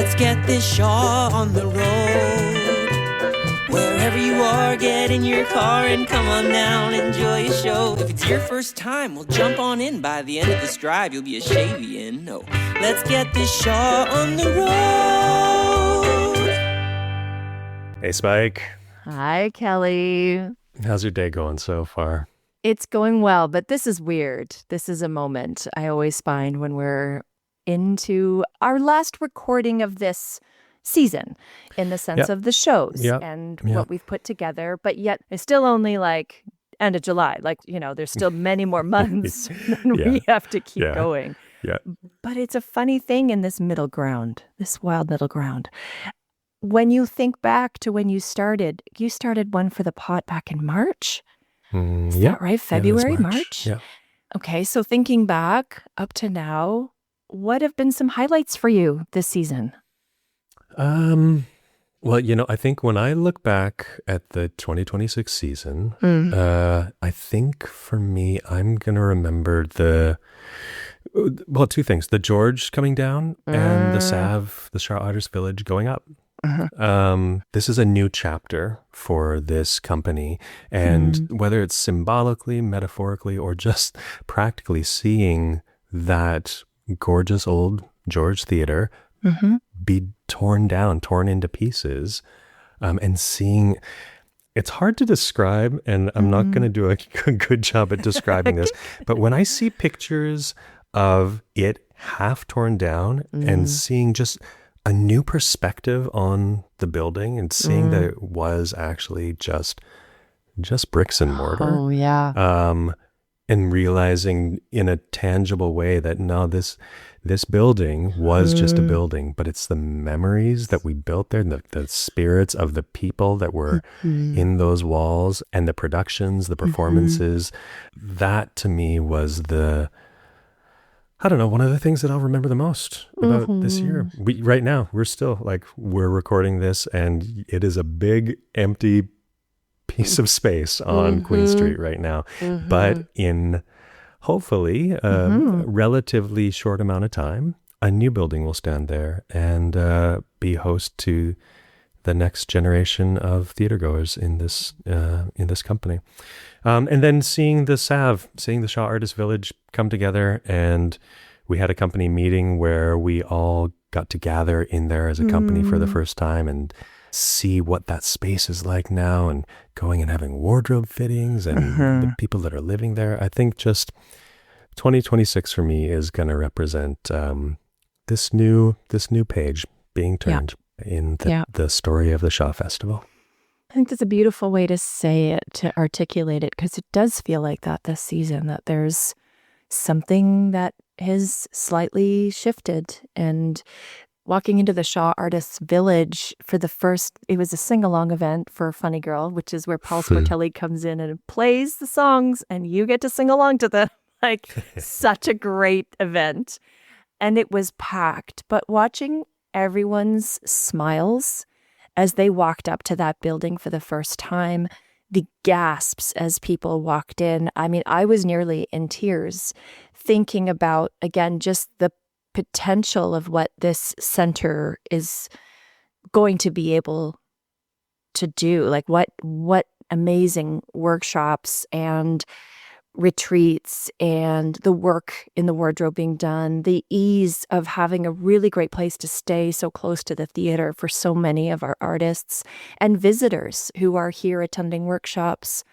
Let's get this Shaw on the road. Wherever you are, get in your car and come on down, enjoy a show. If it's your first time, well, jump on in. By the end of this drive, you'll be a Shavian. No, let's get this Shaw on the road. Hey, Spike. Hi, Kelly. How's your day going so far? It's going well, but this is weird. This is a moment I always find when we're into our last recording of this season in the sense of the shows and what we've put together. But yet it's still only like end of July. Like, you know, there's still many more months and we have to keep going. Yeah. But it's a funny thing in this middle ground, this wild middle ground. When you think back to when you started One for the Pot back in March. Is that right? February, March? Yeah. Okay, so thinking back up to now, what have been some highlights for you this season? Well, you know, I think when I look back at the 2026 season, I think for me, I'm going to remember two things. The George coming down and the Sav, the Shaw Artist Village going up. This is a new chapter for this company, and whether it's symbolically, metaphorically, or just practically seeing that gorgeous old George Theater be torn down, torn into pieces, and seeing, it's hard to describe, and I'm not going to do a good job at describing this, but when I see pictures of it half torn down and seeing just a new perspective on the building and seeing that it was actually just bricks and mortar. Oh, yeah. And realizing in a tangible way that no, this building was just a building, but it's the memories that we built there, and the spirits of the people that were in those walls, and the productions, the performances. That to me was one of the things that I'll remember the most about this year. Right now, we're recording this, and it is a big empty piece of space on Queen Street right now. But in hopefully a relatively short amount of time, a new building will stand there and be host to the next generation of theatergoers in this company. And then seeing the Shaw Artist Village come together, and we had a company meeting where we all got to gather in there as a company for the first time and see what that space is like now, and going and having wardrobe fittings and the people that are living there. I think just 2026 for me is going to represent this new page being turned in the story of the Shaw Festival. I think that's a beautiful way to say it, to articulate it, because it does feel like that this season, that there's something that has slightly shifted. And walking into the Shaw Artists Village it was a sing-along event for Funny Girl, which is where Paul Sportelli comes in and plays the songs, and you get to sing along to them. Like, such a great event. And it was packed. But watching everyone's smiles as they walked up to that building for the first time, the gasps as people walked in. I mean, I was nearly in tears thinking about, again, just the potential of what this center is going to be able to do. Like what amazing workshops and retreats and the work in the wardrobe being done, the ease of having a really great place to stay so close to the theater for so many of our artists and visitors who are here attending workshops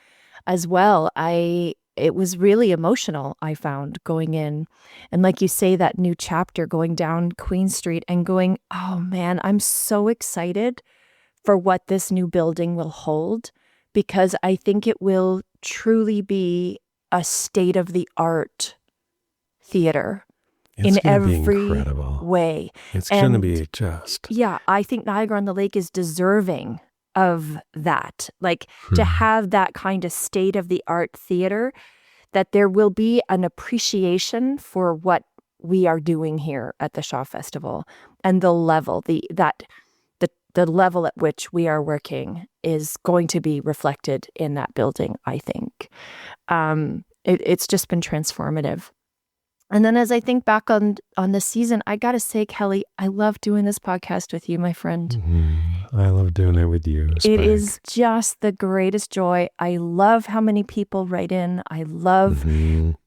as well. It was really emotional, I found, going in. And like you say, that new chapter going down Queen Street and going, oh man, I'm so excited for what this new building will hold, because I think it will truly be a state-of-the-art theater in every way. It's going to be just... Yeah, I think Niagara on the Lake is deserving of that. Like, to have that kind of state-of-the-art theater, that there will be an appreciation for what we are doing here at the Shaw Festival, and the level, the level at which we are working is going to be reflected in that building, I think. It's just been transformative. And then as I think back on this season, I got to say, Kelly, I love doing this podcast with you, my friend. Mm-hmm. I love doing it with you, Spike. It is just the greatest joy. I love how many people write in. I love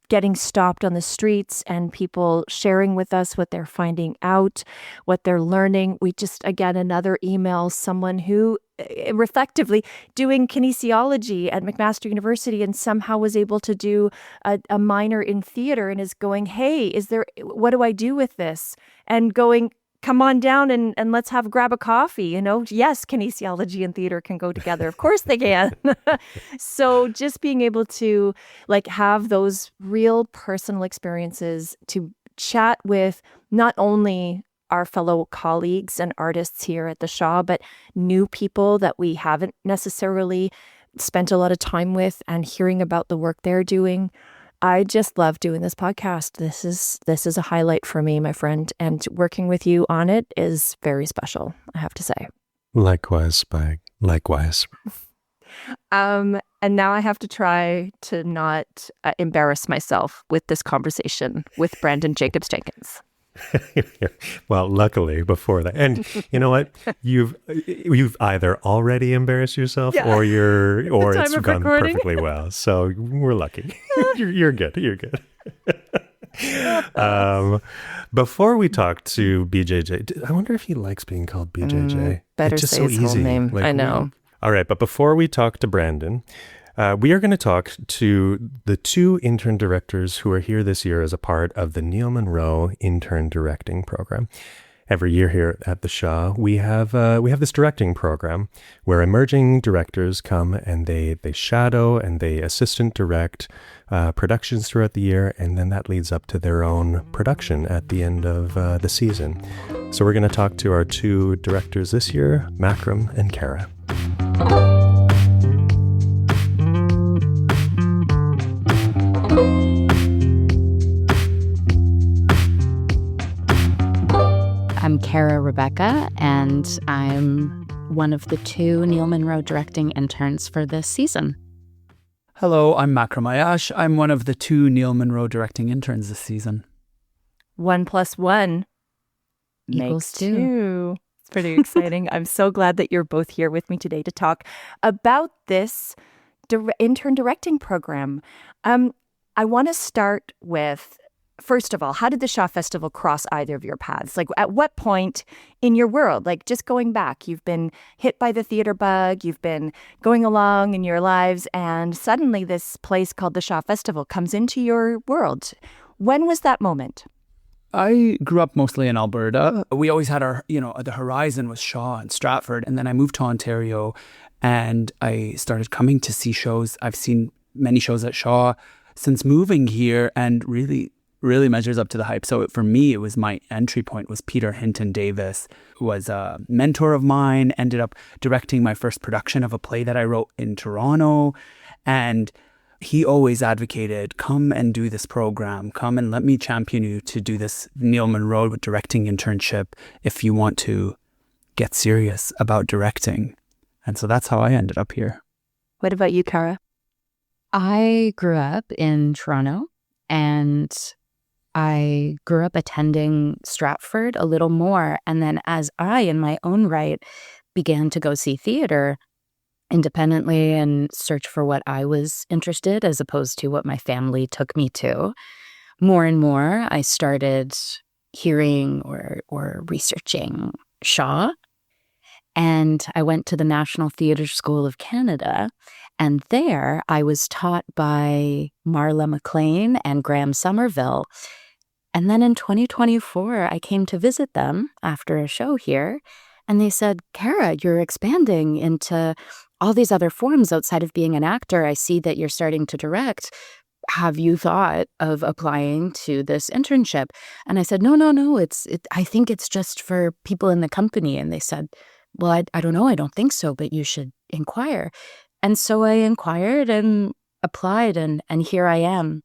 getting stopped on the streets and people sharing with us what they're finding out, what they're learning. We just, again, another email, someone who reflectively doing kinesiology at McMaster University and somehow was able to do a minor in theater and is going, hey, what do I do with this? And going, come on down and let's grab a coffee. Yes, kinesiology and theater can go together. Of course they can. So just being able to have those real personal experiences to chat with not only our fellow colleagues and artists here at the Shaw, but new people that we haven't necessarily spent a lot of time with and hearing about the work they're doing. I just love doing this podcast. This is a highlight for me, my friend, and working with you on it is very special, I have to say. Likewise, Spike. Likewise. And now I have to try to not embarrass myself with this conversation with Branden Jacobs-Jenkins. Well, luckily before that, and you know what, you've either already embarrassed yourself, or it's gone perfectly well. So we're lucky. You're good. You're good. Before we talk to BJJ, I wonder if he likes being called BJJ. Better it's just say so his easy. whole name. I know. All right, but before we talk to Branden, we are going to talk to the two intern directors who are here this year as a part of the Neil Monroe Intern Directing Program. Every year here at the Shaw, we have this directing program where emerging directors come and they shadow and they assistant direct productions throughout the year, and then that leads up to their own production at the end of the season. So we're going to talk to our two directors this year, Makram and Kara. I'm Kara Rebecca, and I'm one of the two Neil Monroe directing interns for this season. Hello, I'm Makram Ayash. I'm one of the two Neil Monroe directing interns this season. 1 + 1 equals makes 2. It's pretty exciting. I'm so glad that you're both here with me today to talk about this intern directing program. I want to start with, first of all, how did the Shaw Festival cross either of your paths? At what point in your world, just going back, you've been hit by the theater bug, you've been going along in your lives, and suddenly this place called the Shaw Festival comes into your world. When was that moment? I grew up mostly in Alberta. We always had the horizon was Shaw and Stratford, and then I moved to Ontario and I started coming to see shows. I've seen many shows at Shaw since moving here, and really measures up to the hype. So for me, it was my entry point was Peter Hinton Davis, was a mentor of mine, ended up directing my first production of a play that I wrote in Toronto. And he always advocated, come and do this program, come and let me champion you to do this Neil Monroe directing internship if you want to get serious about directing. And so that's how I ended up here. What about you, Kara? I grew up in Toronto, and I grew up attending Stratford a little more. And then as I, in my own right, began to go see theater independently and search for what I was interested as opposed to what my family took me to, more and more I started hearing or researching Shaw. And I went to the National Theatre School of Canada, and there I was taught by Marla McLean and Graham Somerville. And then in 2024, I came to visit them after a show here, and they said, Kara, you're expanding into all these other forms outside of being an actor. I see that you're starting to direct. Have you thought of applying to this internship? And I said, no. I think it's just for people in the company. And they said, well, I don't know. I don't think so, but you should inquire. And so I inquired and applied, and here I am.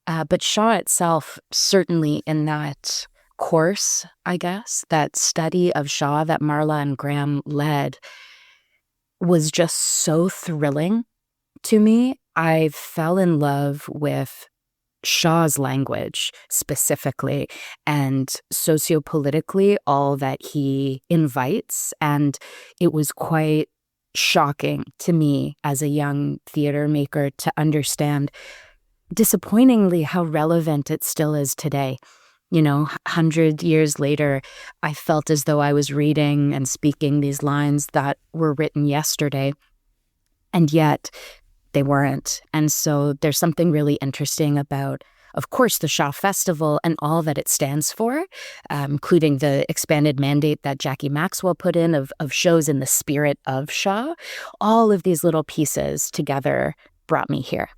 But Shaw itself, certainly in that course, I guess, that study of Shaw that Marla and Graham led, was just so thrilling to me. I fell in love with Shaw's language specifically, and sociopolitically, all that he invites. And it was quite shocking to me as a young theater maker to understand, disappointingly, how relevant it still is today. 100 years later, I felt as though I was reading and speaking these lines that were written yesterday, and yet they weren't. And so there's something really interesting about, of course, the Shaw Festival and all that it stands for, including the expanded mandate that Jackie Maxwell put in of shows in the spirit of Shaw. All of these little pieces together brought me here.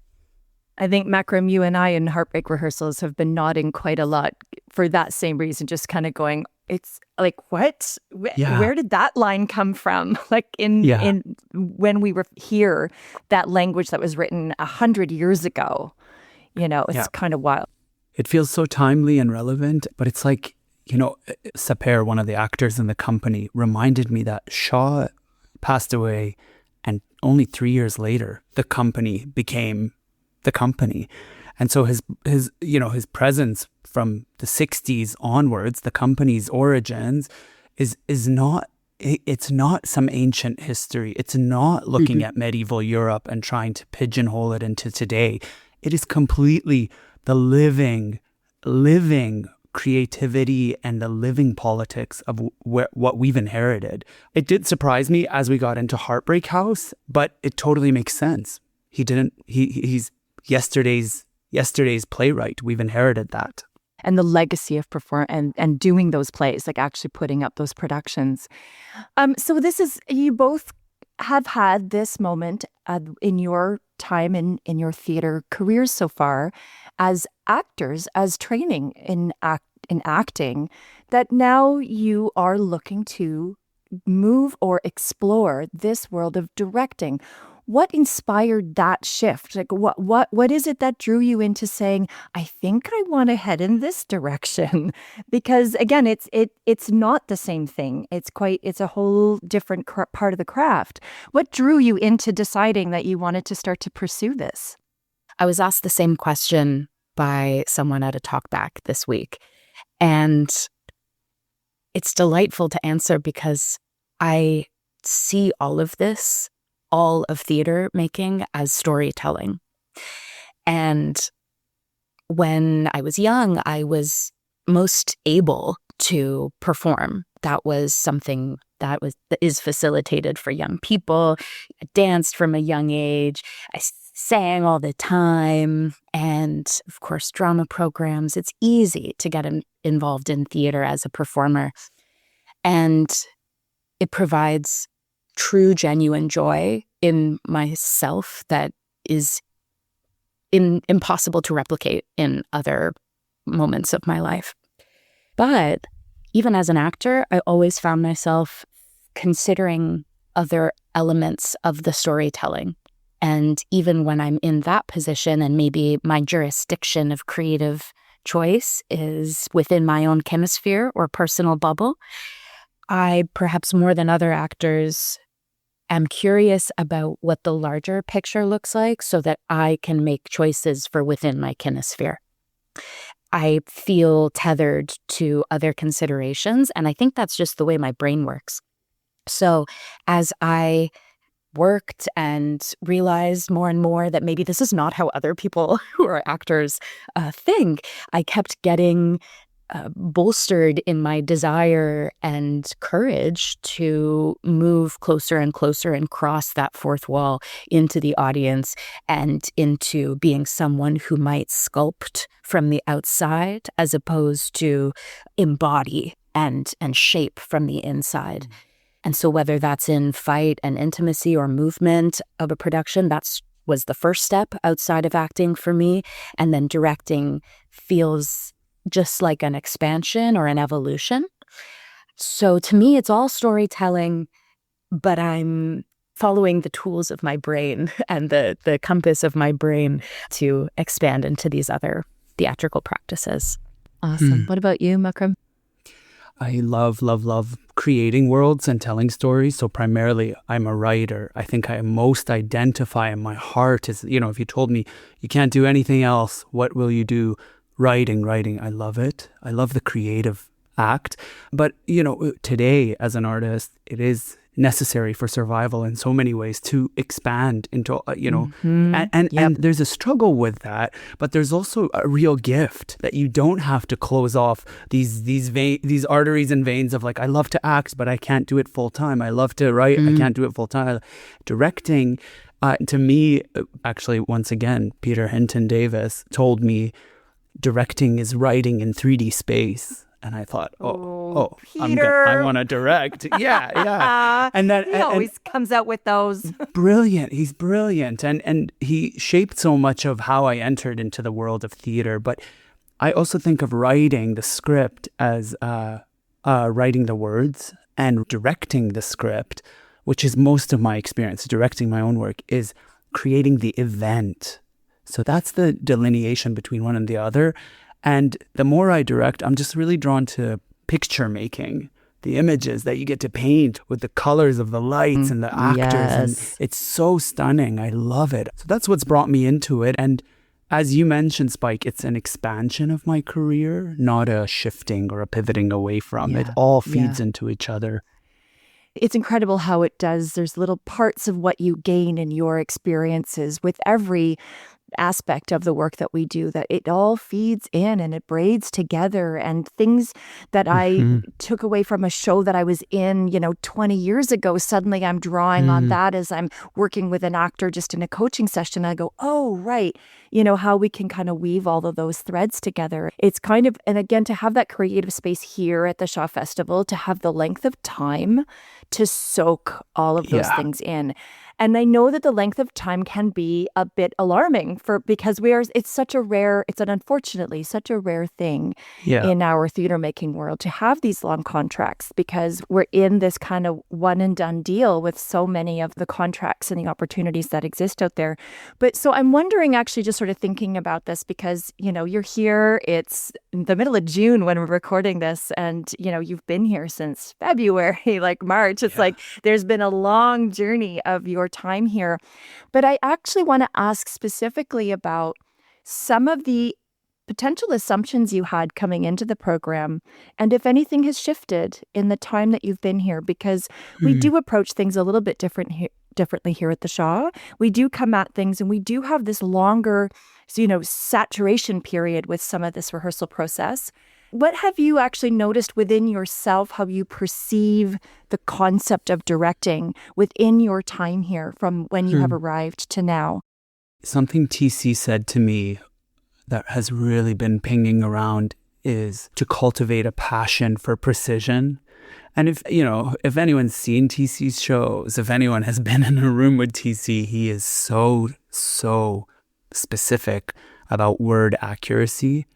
I think, Makram, you and I in Heartbreak rehearsals have been nodding quite a lot for that same reason, just kind of going, it's like, what? Where did that line come from? Like in when we were here, that language that was written 100 years ago, it's kind of wild. It feels so timely and relevant, but it's like, Saper, one of the actors in the company, reminded me that Shaw passed away, and only 3 years later, the company became the company. And so his presence from the 60s onwards, the company's origins, is not, it's not some ancient history. It's not looking at medieval Europe and trying to pigeonhole it into today. It is completely the living creativity and the living politics of what we've inherited. It did surprise me as we got into Heartbreak House, but it totally makes sense. He's yesterday's playwright. We've inherited that. And the legacy of and doing those plays, like actually putting up those productions. So you both have had this moment in your time in your theater careers so far as actors, as training in acting, that now you are looking to move or explore this world of directing. What inspired that shift? Like what is it that drew you into saying, I think I want to head in this direction? Because again, it's not the same thing. It's a whole different part of the craft. What drew you into deciding that you wanted to start to pursue this? I was asked the same question by someone at a talkback this week, and it's delightful to answer because I see all of theater making as storytelling. And when I was young, I was most able to perform. That was something that is facilitated for young people. I danced from a young age. I sang all the time. And of course, drama programs. It's easy to get involved in theater as a performer. And it provides true, genuine joy in myself that is impossible to replicate in other moments of my life. But even as an actor, I always found myself considering other elements of the storytelling. And even when I'm in that position and maybe my jurisdiction of creative choice is within my own chemisphere or personal bubble, I, perhaps more than other actors, am curious about what the larger picture looks like so that I can make choices for within my kinesphere. I feel tethered to other considerations, and I think that's just the way my brain works. So as I worked and realized more and more that maybe this is not how other people who are actors think, I kept getting bolstered in my desire and courage to move closer and closer and cross that fourth wall into the audience and into being someone who might sculpt from the outside as opposed to embody and shape from the inside. And so whether that's in fight and intimacy or movement of a production, was the first step outside of acting for me. And then directing feels just like an expansion or an evolution. So to me, it's all storytelling, but I'm following the tools of my brain and the compass of my brain to expand into these other theatrical practices. Awesome. What about you, Makram? I love creating worlds and telling stories. So primarily, I'm a writer. I think I most identify in my heart is, if you told me you can't do anything else, what will you do? Writing. I love it. I love the creative act. But, today as an artist, it is necessary for survival in so many ways to expand into, and there's a struggle with that, but there's also a real gift that you don't have to close off these arteries and veins of like, I love to act, but I can't do it full time. I love to write, I can't do it full time. Directing, to me, actually, once again, Peter Hinton Davis told me directing is writing in 3D space. And I thought, Peter. I want to direct. Yeah. And then he always comes out with those. Brilliant. He's brilliant. And he shaped so much of how I entered into the world of theater. But I also think of writing the script as writing the words, and directing the script, which is most of my experience. Directing my own work is creating the event. So that's the delineation between one and the other. And the more I direct, I'm just really drawn to picture making, the images that you get to paint with the colors of the lights and the actors. Yes. And it's so stunning. I love it. So that's what's brought me into it. And as you mentioned, Spike, it's an expansion of my career, not a shifting or a pivoting away from. It all feeds into each other. It's incredible how it does. There's little parts of what you gain in your experiences with every aspect of the work that we do, that it all feeds in and it braids together. And things that I took away from a show that I was in, 20 years ago, suddenly I'm drawing on that as I'm working with an actor just in a coaching session. I go, oh, right. How we can kind of weave all of those threads together. It's kind of, and again, to have that creative space here at the Shaw Festival, to have the length of time to soak all of those things in. And I know that the length of time can be a bit alarming because it's unfortunately such a rare thing in our theater making world to have these long contracts, because we're in this kind of one and done deal with so many of the contracts and the opportunities that exist out there. But so I'm wondering, actually, just sort of thinking about this, because, you're here, it's the middle of June when we're recording this, and, you've been here since February, like March. It's like there's been a long journey of your time here. But I actually want to ask specifically about some of the potential assumptions you had coming into the program, and if anything has shifted in the time that you've been here, because we do approach things a little bit differently here at the Shaw. We do come at things, and we do have this longer, saturation period with some of this rehearsal process. What have you actually noticed within yourself, how you perceive the concept of directing within your time here from when you have arrived to now? Something TC said to me that has really been pinging around is to cultivate a passion for precision. And if anyone's seen TC's shows, if anyone has been in a room with TC, he is so specific about word accuracy.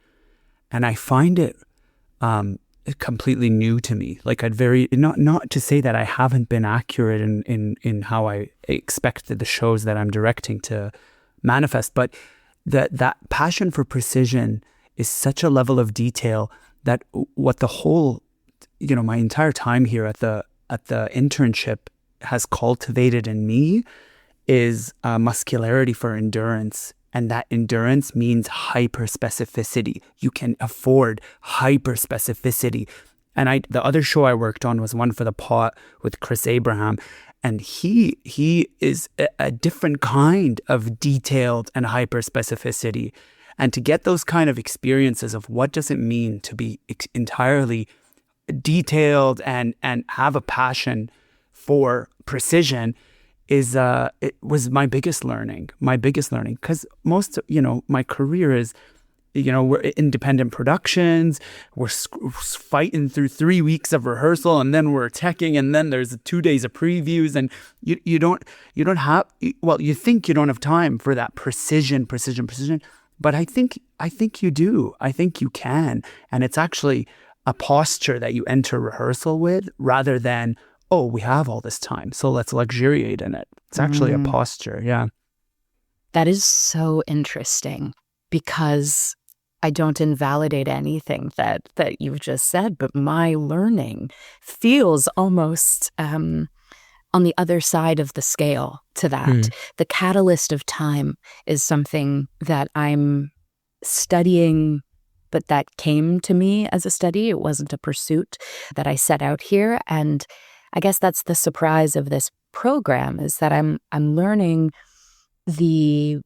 And I find it completely new to me. Like not to say that I haven't been accurate in how I expected the shows that I'm directing to manifest, but that passion for precision is such a level of detail that what the whole, my entire time here at the internship has cultivated in me is muscularity for endurance. And that endurance means hyper-specificity. You can afford hyper-specificity. And the other show I worked on was One for the Pot with Chris Abraham. And he is a different kind of detailed and hyper-specificity. And to get those kind of experiences of what does it mean to be entirely detailed and have a passion for precision it was my biggest learning, because most, my career is, we're independent productions, we're fighting through 3 weeks of rehearsal, and then we're teching, and then there's 2 days of previews, and you don't have, you think you don't have time for that precision, but I think you do. I think you can, and it's actually a posture that you enter rehearsal with, rather than, oh, we have all this time, so let's luxuriate in it. It's actually a posture, That is so interesting, because I don't invalidate anything that you've just said, but my learning feels almost on the other side of the scale to that. The catalyst of time is something that I'm studying, but that came to me as a study. It wasn't a pursuit that I set out here. And I guess that's the surprise of this program, is that I'm learning the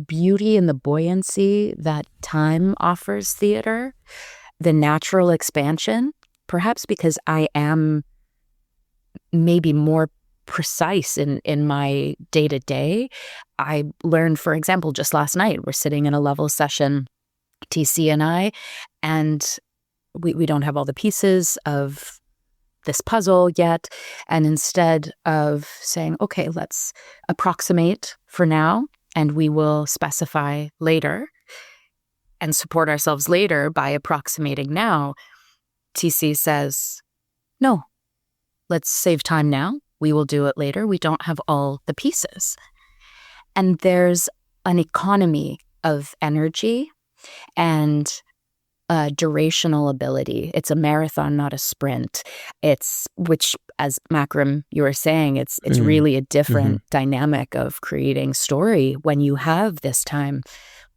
beauty and the buoyancy that time offers theater, the natural expansion, perhaps because I am maybe more precise in my day-to-day. I learned, for example, just last night, we're sitting in a level session, TC and I, and we don't have all the pieces of this puzzle yet. And instead of saying, okay, let's approximate for now, and we will specify later and support ourselves later by approximating now, TC says, no, let's save time now. We will do it later. We don't have all the pieces. And there's an economy of energy and durational ability. It's a marathon, not a sprint. Which, as Makram, you were saying, it's really a different dynamic of creating story when you have this time.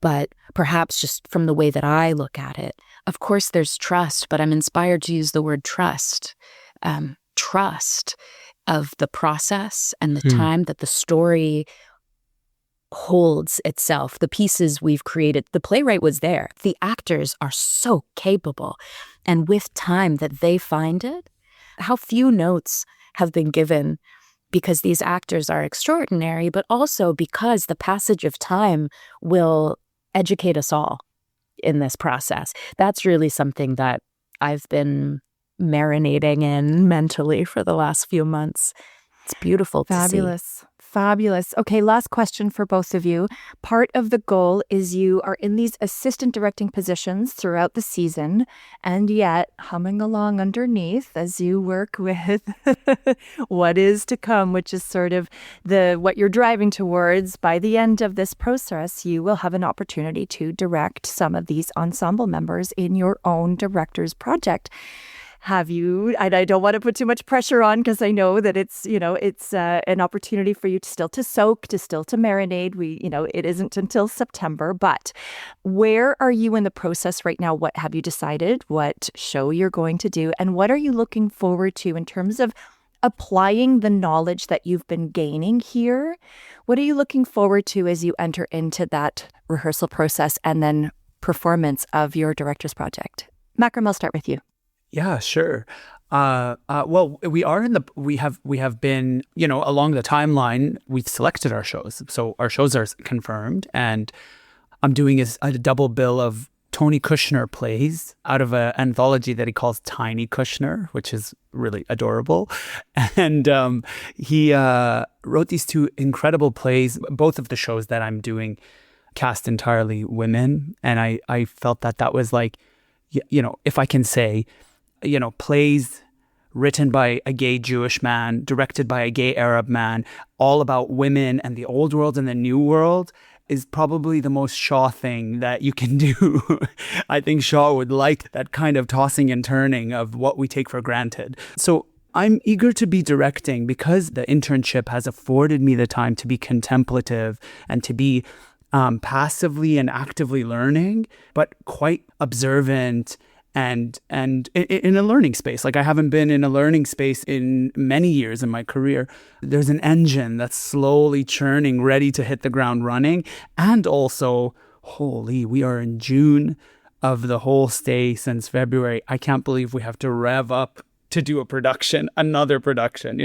But perhaps just from the way that I look at it, of course there's trust, but I'm inspired to use the word trust. Trust of the process and the time that the story holds itself, the pieces we've created. The playwright was there. The actors are so capable. And with time that they find it, how few notes have been given, because these actors are extraordinary, but also because the passage of time will educate us all in this process. That's really something that I've been marinating in mentally for the last few months. It's beautiful to see. Fabulous. Fabulous. Okay, last question for both of you. Part of the goal is you are in these assistant directing positions throughout the season, and yet humming along underneath as you work with what is to come, which is sort of what you're driving towards. By the end of this process, you will have an opportunity to direct some of these ensemble members in your own director's project. Have you, and I don't want to put too much pressure on, because I know that it's an opportunity for you to soak, to marinate. It isn't until September, but where are you in the process right now? What have you decided? What show you're going to do? And what are you looking forward to in terms of applying the knowledge that you've been gaining here? What are you looking forward to as you enter into that rehearsal process and then performance of your director's project? Makram, I'll start with you. Yeah, sure. Well, we have been, along the timeline, we've selected our shows. So our shows are confirmed, and I'm doing a double bill of Tony Kushner plays out of an anthology that he calls Tiny Kushner, which is really adorable. And he wrote these two incredible plays. Both of the shows that I'm doing cast entirely women. And I felt that was like, if I can say, plays written by a gay Jewish man, directed by a gay Arab man, all about women and the old world and the new world, is probably the most Shaw thing that you can do. I think Shaw would like that kind of tossing and turning of what we take for granted. So I'm eager to be directing, because the internship has afforded me the time to be contemplative and to be passively and actively learning, but quite observant and in a learning space. Like, I haven't been in a learning space in many years in my career. There's an engine that's slowly churning, ready to hit the ground running. And also, we are in June of the whole stay since February. I can't believe we have to rev up to do another production,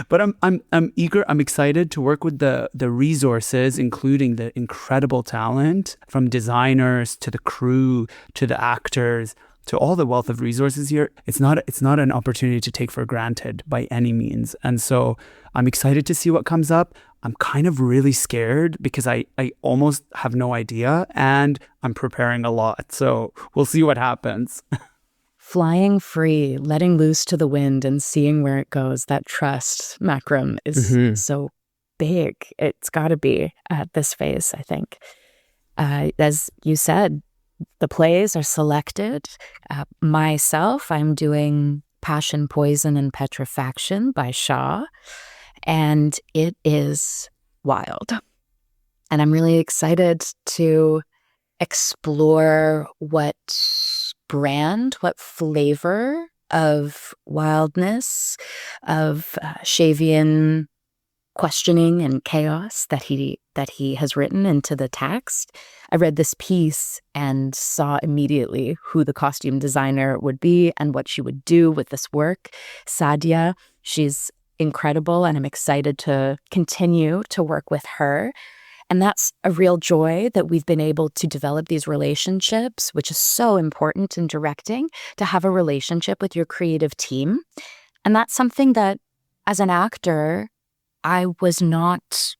But I'm eager, I'm excited to work with the resources, including the incredible talent from designers to the crew to the actors, to all the wealth of resources here. It's not an opportunity to take for granted by any means. And so I'm excited to see what comes up. I'm kind of really scared because I almost have no idea, and I'm preparing a lot. So we'll see what happens. Flying free, letting loose to the wind and seeing where it goes. That trust, Makram, is so big. It's got to be at this phase, I think. As you said, the plays are selected. Myself, I'm doing Passion, Poison, and Petrifaction by Shaw, and it is wild. And I'm really excited to explore what flavor of wildness, of Shavian questioning and chaos that he has written into the text. I read this piece and saw immediately who the costume designer would be and what she would do with this work. Sadia, she's incredible, and I'm excited to continue to work with her. And that's a real joy that we've been able to develop these relationships, which is so important in directing, to have a relationship with your creative team. And that's something that, as an actor, I was not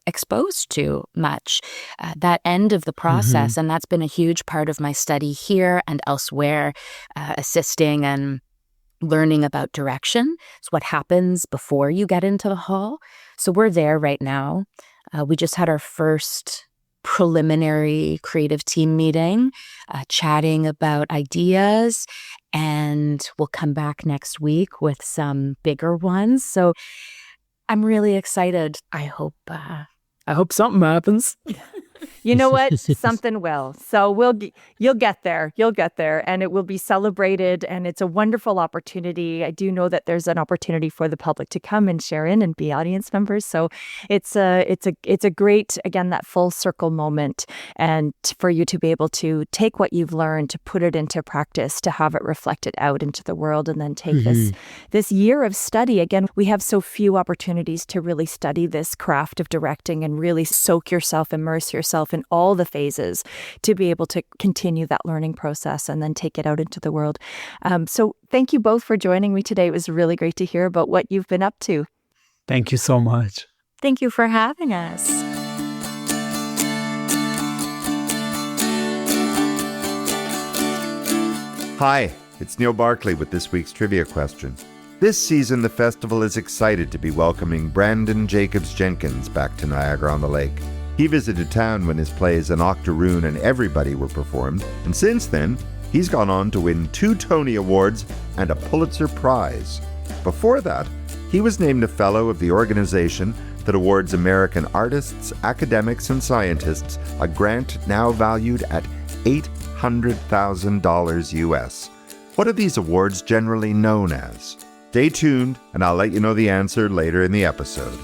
exposed to much, that end of the process. And that's been a huge part of my study here and elsewhere, assisting and learning about direction. It's what happens before you get into the hall. So we're there right now. We just had our first preliminary creative team meeting, chatting about ideas, and we'll come back next week with some bigger ones. So I'm really excited. I hope something happens. You know what? Something will. So you'll get there. You'll get there, and it will be celebrated. And it's a wonderful opportunity. I do know that there's an opportunity for the public to come and share in and be audience members. So it's a great, again, that full circle moment, and for you to be able to take what you've learned, to put it into practice, to have it reflected out into the world, and then take this year of study. Again, we have so few opportunities to really study this craft of directing and really soak yourself, immerse yourself in all the phases to be able to continue that learning process and then take it out into the world. So thank you both for joining me today. It was really great to hear about what you've been up to. Thank you so much. Thank you for having us. Hi, it's Neil Barclay with this week's trivia question. This season, the festival is excited to be welcoming Branden Jacobs-Jenkins back to Niagara-on-the-Lake. He visited town when his plays An Octoroon and Everybody were performed, and since then, he's gone on to win 2 Tony Awards and a Pulitzer Prize. Before that, he was named a Fellow of the organization that awards American artists, academics, and scientists a grant now valued at $800,000 US. What are these awards generally known as? Stay tuned, and I'll let you know the answer later in the episode.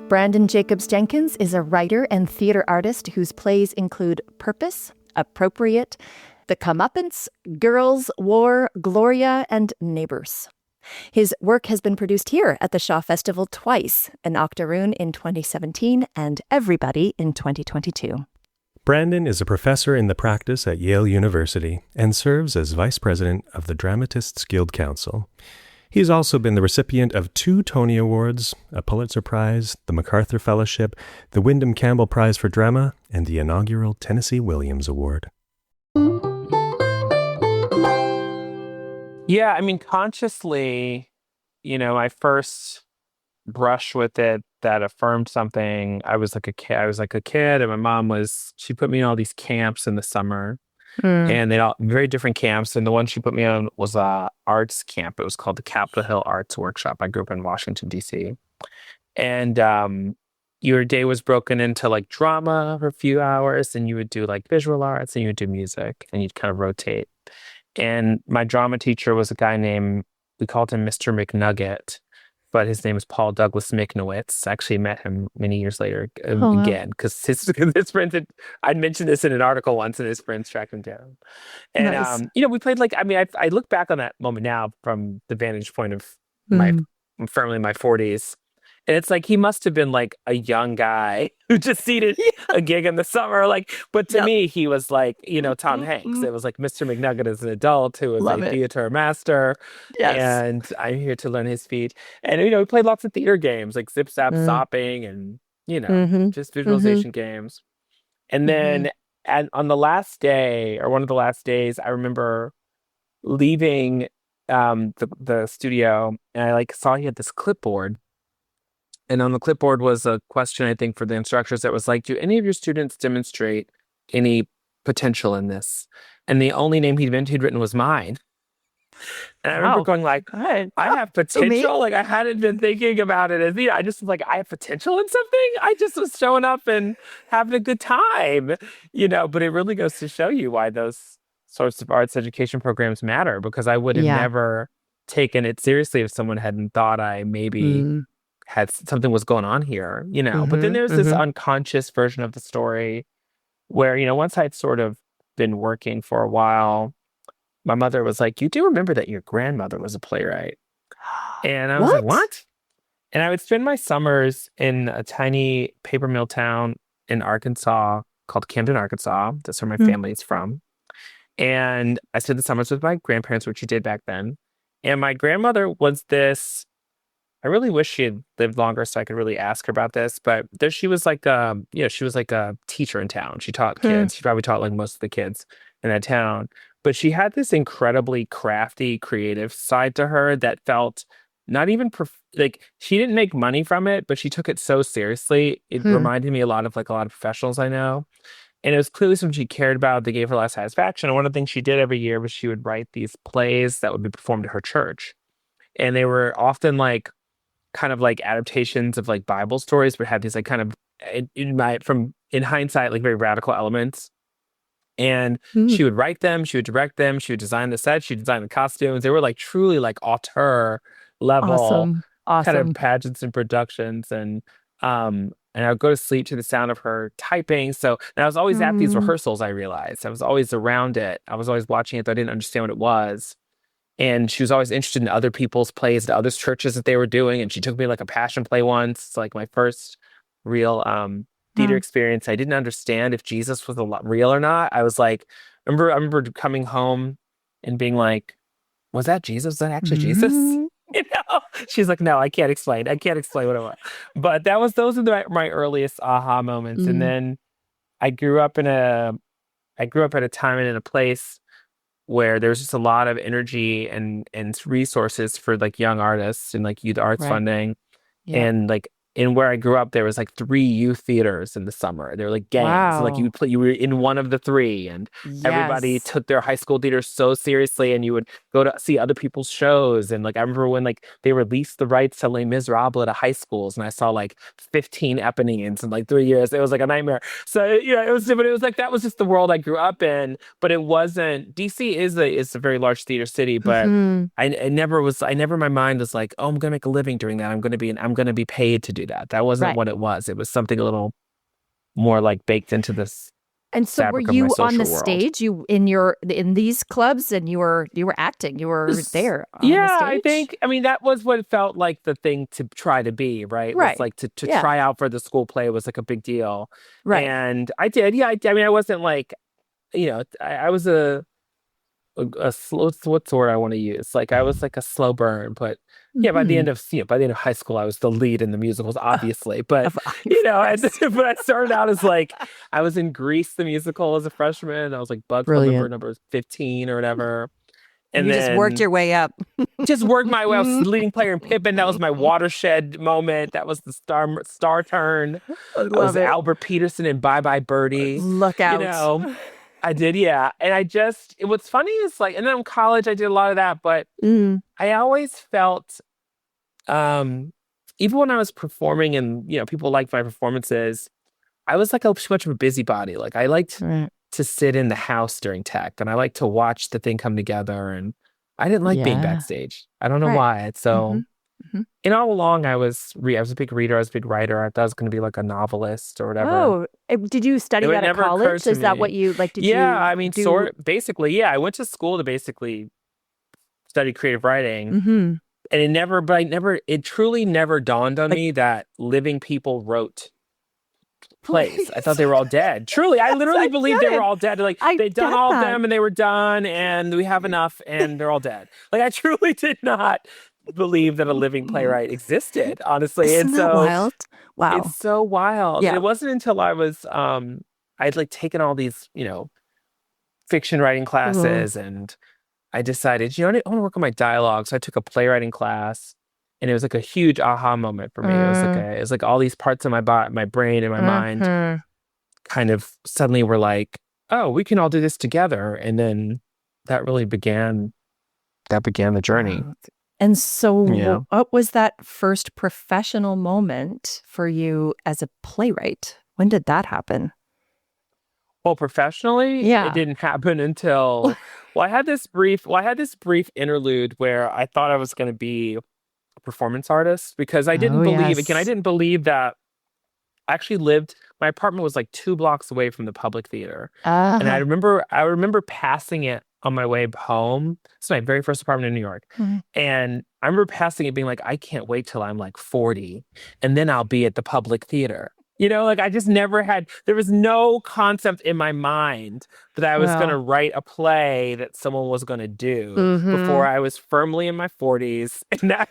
Branden Jacobs-Jenkins is a writer and theater artist whose plays include Purpose, Appropriate, The Comeuppance, Girls, War, Gloria, and Neighbors. His work has been produced here at the Shaw Festival twice, An Octoroon in 2017 and Everybody in 2022. Branden is a professor in the practice at Yale University and serves as vice president of the Dramatists Guild Council. He's also been the recipient of 2 Tony Awards, a Pulitzer Prize, the MacArthur Fellowship, the Windham-Campbell Prize for Drama, and the inaugural Tennessee Williams Award. Yeah, I mean, consciously, my first brush with it that affirmed something. I was like a kid, and my mom she put me in all these camps in the summer. And they all very different camps. And the one she put me on was a arts camp. It was called the Capitol Hill Arts Workshop. I grew up in Washington, D.C. And your day was broken into like drama for a few hours, and you would do like visual arts, and you would do music, and you'd kind of rotate. And my drama teacher was a guy we called him Mr. McNugget, but his name is Paul Douglas Miknowitz. I actually met him many years later again, because his friends I'd mentioned this in an article once, and his friends tracked him down. And, Nice. We played I look back on that moment now from the vantage point of I'm firmly in my 40s. And it's like, he must have been like a young guy who just needed a gig in the summer. But to me, he was like, Tom Hanks. It was like Mr. McNugget as an adult who was a theater master. Yes. And I'm here to learn his feat. And, we played lots of theater games like Zip Zap Sopping and, just visualization games. And then on the last day, or one of the last days, I remember leaving the studio, and I saw he had this clipboard. And on the clipboard was a question, I think, for the instructors that was like, do any of your students demonstrate any potential in this. And the only name he'd written was mine. And I remember going like, I have potential. Like I hadn't been thinking about it as I just was like, I have potential in something. I just was showing up and having a good time, but it really goes to show you why those sorts of arts education programs matter, because I would have never taken it seriously if someone hadn't thought I maybe had something was going on here, But then there's this unconscious version of the story where, once I'd sort of been working for a while, my mother was like, you do remember that your grandmother was a playwright? And I was like, what? And I would spend my summers in a tiny paper mill town in Arkansas called Camden, Arkansas. That's where my family is from. And I spent the summers with my grandparents, which she did back then. And my grandmother was this, I really wish she had lived longer so I could really ask her about this. But she was like, she was like a teacher in town. She taught kids. She probably taught like most of the kids in that town. But she had this incredibly crafty, creative side to her that felt not even like she didn't make money from it, but she took it so seriously. It reminded me a lot of professionals I know. And it was clearly something she cared about. They gave her a lot of satisfaction. And one of the things she did every year was she would write these plays that would be performed at her church. And they were often kind of like adaptations of like Bible stories, but had these like kind of in hindsight, like very radical elements. And she would write them, she would direct them, she would design the sets, she would design the costumes. They were like truly like auteur level kind of pageants and productions. And I would go to sleep to the sound of her typing. And I was always at these rehearsals, I realized. I was always around it. I was always watching it, though I didn't understand what it was. And she was always interested in other people's plays, the other churches that they were doing. And she took me like a passion play once. It's like my first real theater experience. I didn't understand if Jesus was real or not. I was like, I remember coming home and being like, was that Jesus? Was that actually Jesus? She's like, no, I can't explain what it was. But those are my earliest aha moments. And then I grew up at a time and in a place where there was just a lot of energy and resources for like young artists and like youth arts funding. And like in where I grew up, there was like 3 youth theaters in the summer. They were like gangs. Wow. So, like you were in one of the 3, and everybody took their high school theater so seriously. And you would go to see other people's shows. And like I remember when like they released the rights to Les Miserables at high schools, and I saw like 15 Eponines in like 3 years. It was like a nightmare. So it was like that was just the world I grew up in. But it wasn't. DC is a very large theater city, but I never in my mind was like, oh, I'm gonna make a living doing that. I'm gonna be paid to do that. That wasn't what it was. It was something a little more like baked into this. And so were you on the stage? You in these clubs, and you were acting. You were there. On the stage? I mean that was what it felt like the thing to try to be, right? It was like to try out for the school play was like a big deal. Right. And I did. Yeah. I mean I wasn't like, I was a slow, what's the word I want to use? Like I was like a slow burn, but by the end of high school, I was the lead in the musicals, obviously. But but I started out as like I was in Grease the musical as a freshman. I was like bug club number 15 or whatever. And you then just worked your way up. Just worked my way. I was leading player in Pippin. That was my watershed moment. That was the star turn. I was Albert Peterson in Bye Bye Birdie. Look out. I did, yeah. And what's funny is like, and then in college I did a lot of that, but I always felt, even when I was performing and, people liked my performances, I was like too much of a busybody. Like I liked to sit in the house during tech, and I liked to watch the thing come together, and I didn't like being backstage. I don't know why. It's so, and all along I was a big reader, I was a big writer. I thought I was going to be like a novelist or whatever. Oh, did you study that at college? Is that what you like? Did you? Yeah, I mean, basically, yeah. I went to school to basically study creative writing, and it truly never dawned on me that living people wrote plays. I thought they were all dead. Truly, I literally believed they were all dead. Like they'd done all of them, and they were done, and we have enough, and they're all dead. Like I truly did not believe that a living playwright existed, honestly. Isn't that wild? Wow. It's so wild. Yeah. And it wasn't until I was I'd like taken all these, fiction writing classes, and I decided, I want to work on my dialogue. So I took a playwriting class, and it was like a huge aha moment for me. It was like all these parts of my brain and my mind kind of suddenly were like, oh, we can all do this together. And then that really began the journey. And so Yeah. what was that first professional moment for you as a playwright? When did that happen? Well, professionally, Yeah. it didn't happen until I had this brief interlude where I thought I was going to be a performance artist because I didn't I didn't believe that. I actually my apartment was like 2 blocks away from the public theater. And I remember passing it on my way home. It's my very first apartment in New York. Mhm. And I remember passing it being like, I can't wait till I'm like 40 and then I'll be at the public theater. Like I just there was no concept in my mind that I was going to write a play that someone was going to do before I was firmly in my 40s. And that,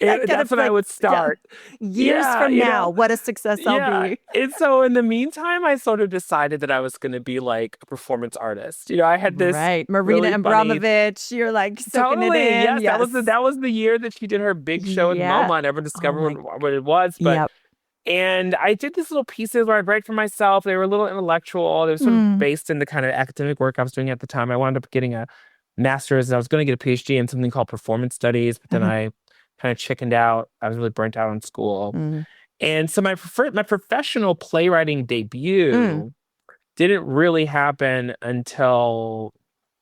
that's when I would start. Years from now, what a success I'll be. And so in the meantime, I sort of decided that I was going to be like a performance artist. I had this Marina really Abramovich. You're like soaking totally, it in. yes. That was the year that she did her big show in MoMA. I never discovered what it was, but and I did these little pieces where I'd write for myself. They were a little intellectual. They were sort of based in the kind of academic work I was doing at the time. I wound up getting a master's. I was going to get a PhD in something called performance studies, but then I kind of chickened out. I was really burnt out on school. And so my professional playwriting debut didn't really happen until,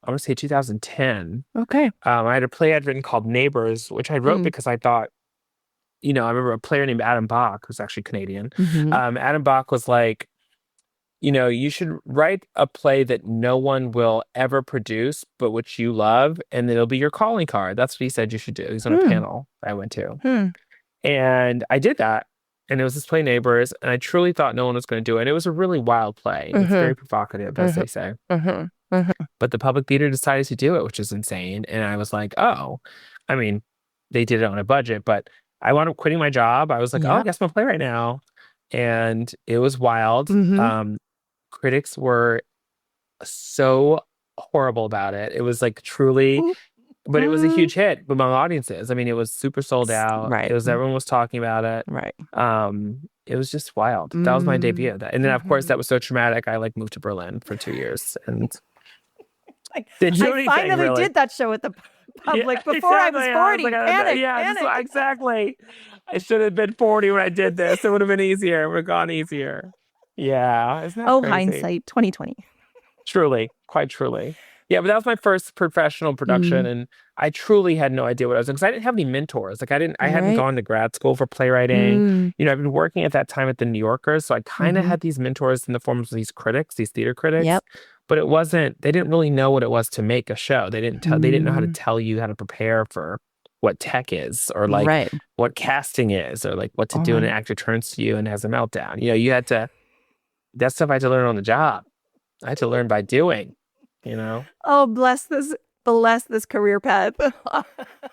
I want to say 2010. Okay. I had a play I'd written called Neighbors, which I wrote because I thought, I remember a player named Adam Bach, who's actually Canadian. Adam Bach was like, you should write a play that no one will ever produce, but which you love, and it'll be your calling card. That's what he said you should do. He's on a panel I went to. And I did that. And it was this play Neighbors, and I truly thought no one was going to do it. And it was a really wild play. It's very provocative, as they say. But the public theater decided to do it, which is insane. And I was like, oh, I mean, they did it on a budget, but I wound up quitting my job. I was like, I guess I'm a playwright now. And it was wild. Critics were so horrible about it. It was like truly, but it was a huge hit among audiences. I mean, it was super sold out. Right. It was, everyone was talking about it. Right. It was just wild. That was my debut. And then, of course, that was so traumatic. I moved to Berlin for 2 years and didn't do anything, finally really. did that show at the public before I was 40. Panic. Exactly. I should have been 40 when I did this. It would have been easier. It would have gone easier. Yeah. Isn't that crazy? Hindsight 2020. Truly. Quite truly. Yeah, but that was my first professional production, and I truly had no idea what I was doing because I didn't have any mentors. Like I hadn't gone to grad school for playwriting. I've been working at that time at the New Yorker, so I kind of had these mentors in the forms of these critics, these theater critics. Yep. But it wasn't. They didn't really know what it was to make a show. They didn't know how to tell you how to prepare for what tech is, or like what casting is, or like what to do when an actor turns to you and has a meltdown. You had to. That stuff I had to learn on the job. I had to learn by doing. Oh, bless this career path.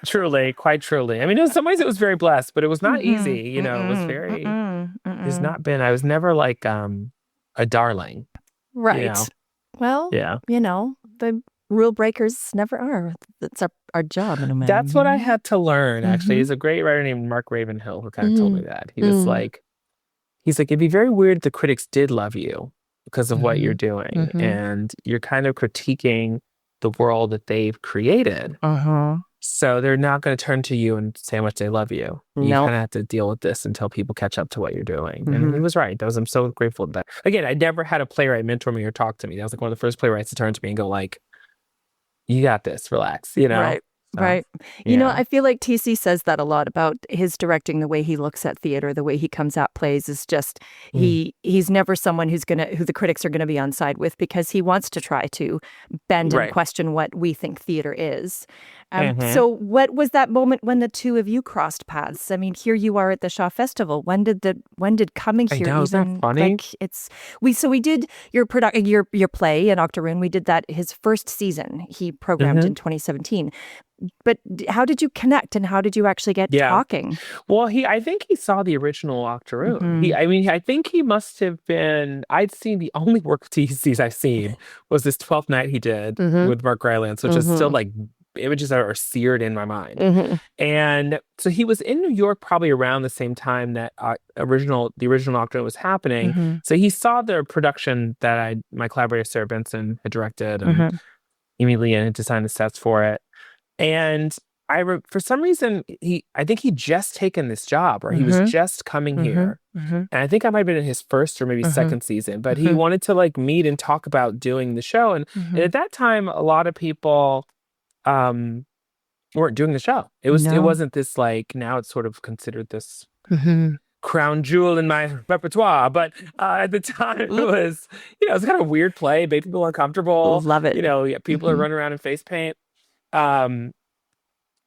Truly, quite truly. I mean, in some ways it was very blessed, but it was not easy. It was very, it's not been, I was never like a darling. Right. Well, the rule breakers never are. That's our job in a way. That's what I had to learn, actually. There's a great writer named Mark Ravenhill who kind of told me that. He was like, it'd be very weird if the critics did love you because of what you're doing. And you're kind of critiquing the world that they've created. So they're not going to turn to you and say how much they love you. You kind of have to deal with this until people catch up to what you're doing. And he was right. I'm so grateful for that. Again, I never had a playwright mentor me or talk to me. That was like one of the first playwrights to turn to me and go like, you got this, relax, Right. Right. I feel like TC says that a lot about his directing, the way he looks at theater, the way he comes at plays is just, he's never someone who the critics are going to be on side with because he wants to try to bend and question what we think theater is. So what was that moment when the two of you crossed paths? I mean, here you are at the Shaw Festival. When did coming here even, isn't that funny? Like, we did your play in Octoroon. We did that his first season. He programmed in 2017. But how did you connect and how did you actually get talking? Well, I think he saw the original Octoroon. I think he must have been, I'd seen the only work of TC's I've seen was this 12th Night he did with Mark Rylance, which is still like images are seared in my mind. Mm-hmm. And so he was in New York probably around the same time that the original Octoroon was happening. Mm-hmm. So he saw the production that my collaborator Sarah Benson had directed, and Mm-hmm. immediately had designed the sets for it. And for some reason, I think he'd just taken this job, or he was just coming here. Mm-hmm. And I think I might have been in his first or maybe second season, but he wanted to like meet and talk about doing the show. And at that time, a lot of people weren't doing the show. It wasn't this like, now it's sort of considered this crown jewel in my repertoire. But at the time it was, it was kind of a weird play, made people uncomfortable. Love it. People are running around in face paint.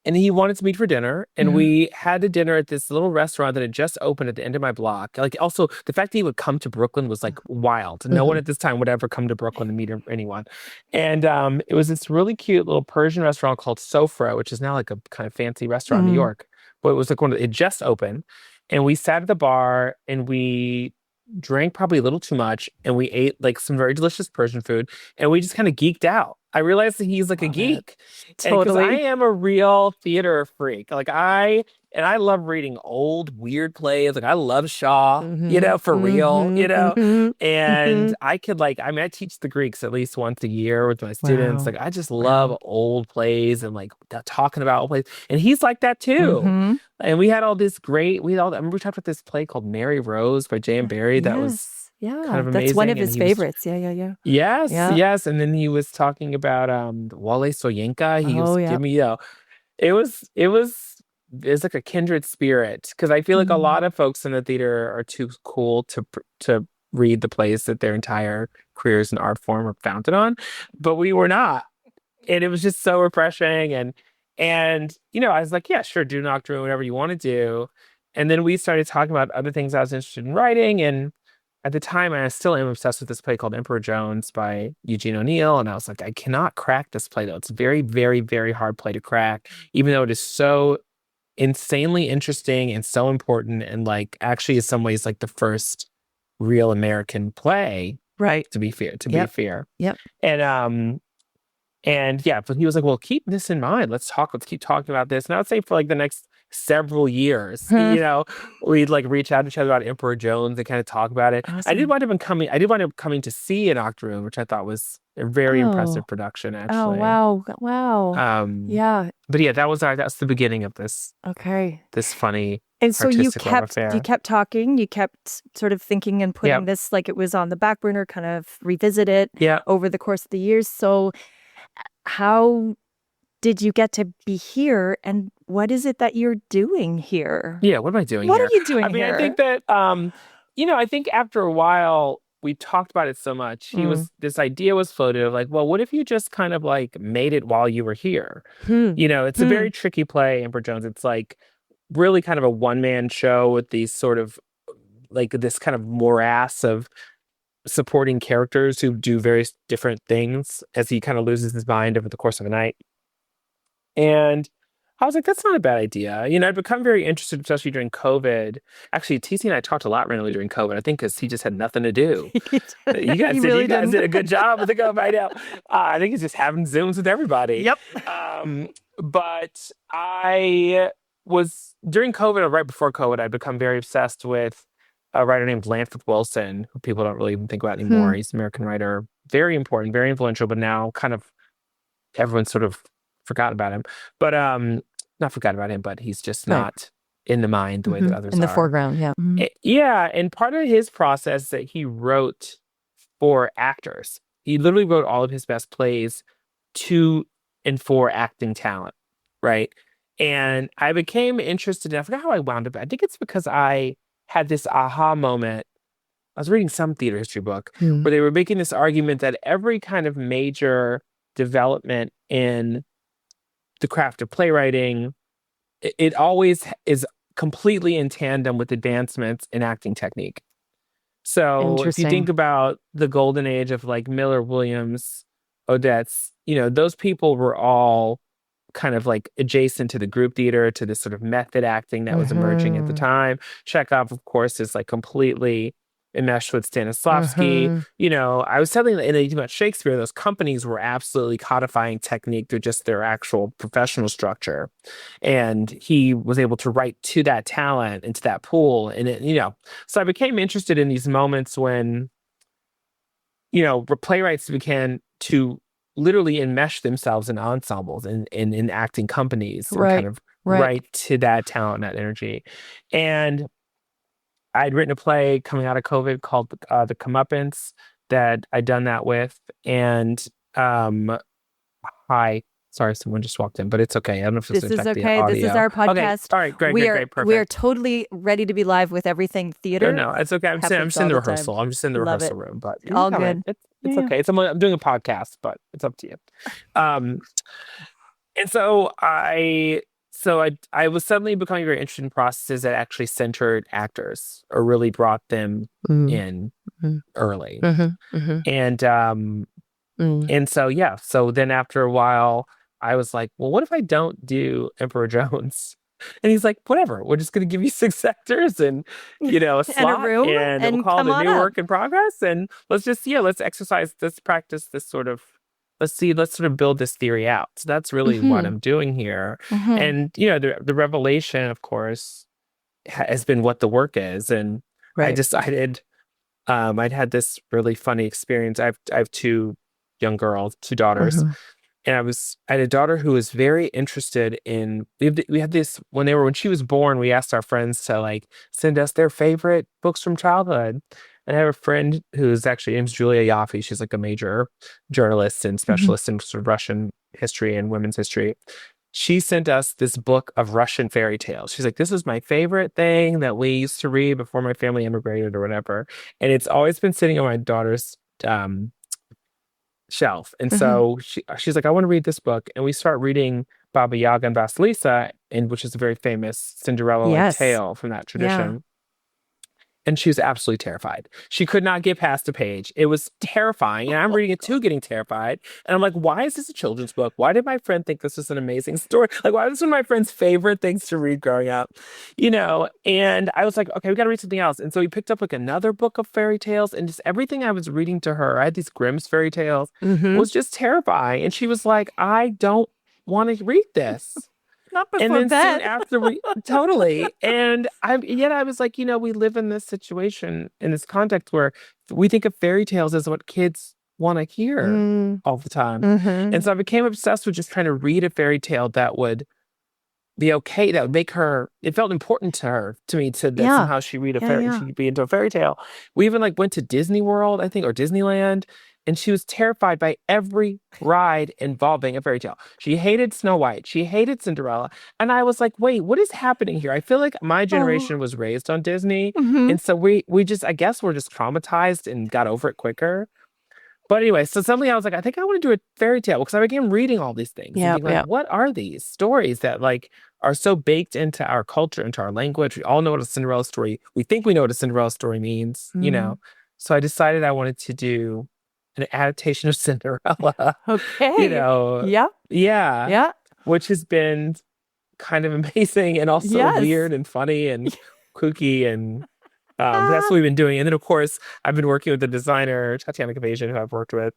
And he wanted to meet for dinner, and we had a dinner at this little restaurant that had just opened at the end of my block. Like, also, the fact that he would come to Brooklyn was like wild. No one at this time would ever come to Brooklyn to meet anyone. And it was this really cute little Persian restaurant called Sofra, which is now like a kind of fancy restaurant in New York. But it was like it just opened, and we sat at the bar and we drank probably a little too much, and we ate like some very delicious Persian food, and we just kind of geeked out. I realized that he's like a geek. Totally. I am a real theater freak. Like I love reading old, weird plays. Like I love Shaw, for real, and I could I teach the Greeks at least once a year with my students. Wow. Like I just love old plays and like talking about old plays. And he's like that too. And we had all this I remember we talked about this play called Mary Rose by J.M. Barrie that was kind of amazing. That's one of his And favorites. Yeah. Yes. And then he was talking about Wole Soyinka. He was giving me, it's like a kindred spirit, because I feel like a lot of folks in the theater are too cool to read the plays that their entire careers in art form are founded on, but we were not. And it was just so refreshing. And I was like, yeah, sure, do an Octoroon, whatever you want to do. And then we started talking about other things I was interested in writing. And at the time, I still am obsessed with this play called Emperor Jones by Eugene O'Neill. And I was like, I cannot crack this play, though. It's a very, very, very hard play to crack, even though it is so insanely interesting and so important. And like, actually, in some ways, like the first real American play. Right. To be fair. Yep. And yeah, but he was like, well, keep this in mind. Let's keep talking about this. And I would say for like the next several years, we'd like reach out to each other about Emperor Jones and kind of talk about it. Awesome. I did wind up coming to see an Octoroon, which I thought was a very impressive production, actually. Oh, wow. Yeah. But yeah, that's the beginning of this. Okay. This funny. And so you kept talking, you kept sort of thinking and putting this, like it was on the back burner, kind of revisit it over the course of the years. So how did you get to be here, and what is it that you're doing here? Yeah, what am I doing here? What are you doing here? I think that, I think after a while, we talked about it so much. This idea was floated of like, well, what if you just kind of like made it while you were here? It's a very tricky play, Emperor Jones. It's like really kind of a one-man show with these sort of like this kind of morass of supporting characters who do various different things as he kind of loses his mind over the course of a night. And I was like, that's not a bad idea. I'd become very interested, especially during COVID. Actually, TC and I talked a lot randomly during COVID, I think because he just had nothing to do. You guys did a good job with the COVID out. I think he's just having Zooms with everybody. Yep. But I was, during COVID or right before COVID, I'd become very obsessed with a writer named Lanford Wilson, who people don't really even think about anymore. He's an American writer, very important, very influential, but now kind of everyone sort of forgot about him. But not forgot about him, but he's just not in the mind the way that others are. In the foreground, Yeah, and part of his process that he wrote for actors. He literally wrote all of his best plays to and for acting talent, right? And I became interested in, I forgot how I wound up. I think it's because I had this aha moment. I was reading some theater history book where they were making this argument that every kind of major development in the craft of playwriting, it always is completely in tandem with advancements in acting technique. So if you think about the golden age of like Miller, Williams, Odets, those people were all kind of like adjacent to the group theater, to this sort of method acting that was emerging at the time. Chekhov, of course, is like completely enmeshed with Stanislavski. You know, I was telling you about Shakespeare, those companies were absolutely codifying technique through just their actual professional structure. And he was able to write to that talent, into that pool. And, you know, so I became interested in these moments when, you know, playwrights began to literally enmesh themselves in ensembles and in acting companies and kind of write to that talent, that energy. And I'd written a play coming out of COVID called The Comeuppance that I'd done that with. And hi, sorry, someone just walked in, but it's okay. I don't know if This is okay. This is our podcast. Okay. All right, great, perfect. We are totally ready to be live with Everything Theater. No, it's okay. I'm just in the rehearsal. I'm just in the rehearsal room, but all good. It's okay. I'm doing a podcast, but it's up to you. And so I was suddenly becoming very interested in processes that actually centered actors or really brought them in early. And so then after a while, I was like, well, what if I don't do Emperor Jones? And he's like, whatever, we're just going to give you 6 actors and, you know, a slot and a room and we'll call it a new work in progress. And let's exercise this, practice this sort of, let's sort of build this theory out. So that's really what I'm doing here. And, you know, the revelation, of course, has been what the work is. And I decided I'd had this really funny experience. I have 2 young girls, 2 daughters. And I had a daughter who was very interested in, we had this, when she was born, we asked our friends to like send us their favorite books from childhood. And I have a friend who's actually, name's Julia Yaffe. She's like a major journalist and specialist in sort of Russian history and women's history. She sent us this book of Russian fairy tales. She's like, this is my favorite thing that we used to read before my family immigrated or whatever. And it's always been sitting on my daughter's shelf. And so she's like, I want to read this book. And we start reading Baba Yaga and Vasilisa, which is a very famous Cinderella tale from that tradition. Yeah. And she was absolutely terrified. She could not get past a page. It was terrifying. And I'm reading it too, getting terrified. And I'm like, why is this a children's book? Why did my friend think this was an amazing story? Like, why was this one of my friend's favorite things to read growing up? You know, and I was like, okay, we got to read something else. And so we picked up like another book of fairy tales, and just everything I was reading to her, I had these Grimm's fairy tales, was just terrifying. And she was like, I don't want to read this. Not before and then bed. soon after we totally. And I was like, you know, we live in this situation, in this context where we think of fairy tales as what kids want to hear all the time. And so I became obsessed with just trying to read a fairy tale that would be okay, that would make her, it felt important to me that somehow she read a fairy, she'd be into a fairy tale. We even like went to Disney World, I think, or Disneyland. And she was terrified by every ride involving a fairy tale. She hated Snow White. She hated Cinderella. And I was like, wait, what is happening here? I feel like my generation was raised on Disney. And so we just, I guess we're just traumatized and got over it quicker. But anyway, so suddenly I was like, I think I want to do a fairy tale, because I began reading all these things. And being like, what are these stories that like are so baked into our culture, into our language? We all know what a Cinderella story, we think we know what a Cinderella story means, you know? So I decided I wanted to do an adaptation of Cinderella. Okay. You know. Yeah. Which has been kind of amazing and also weird and funny and kooky, and that's what we've been doing. And then of course I've been working with the designer Tatiana Kavajian, who I've worked with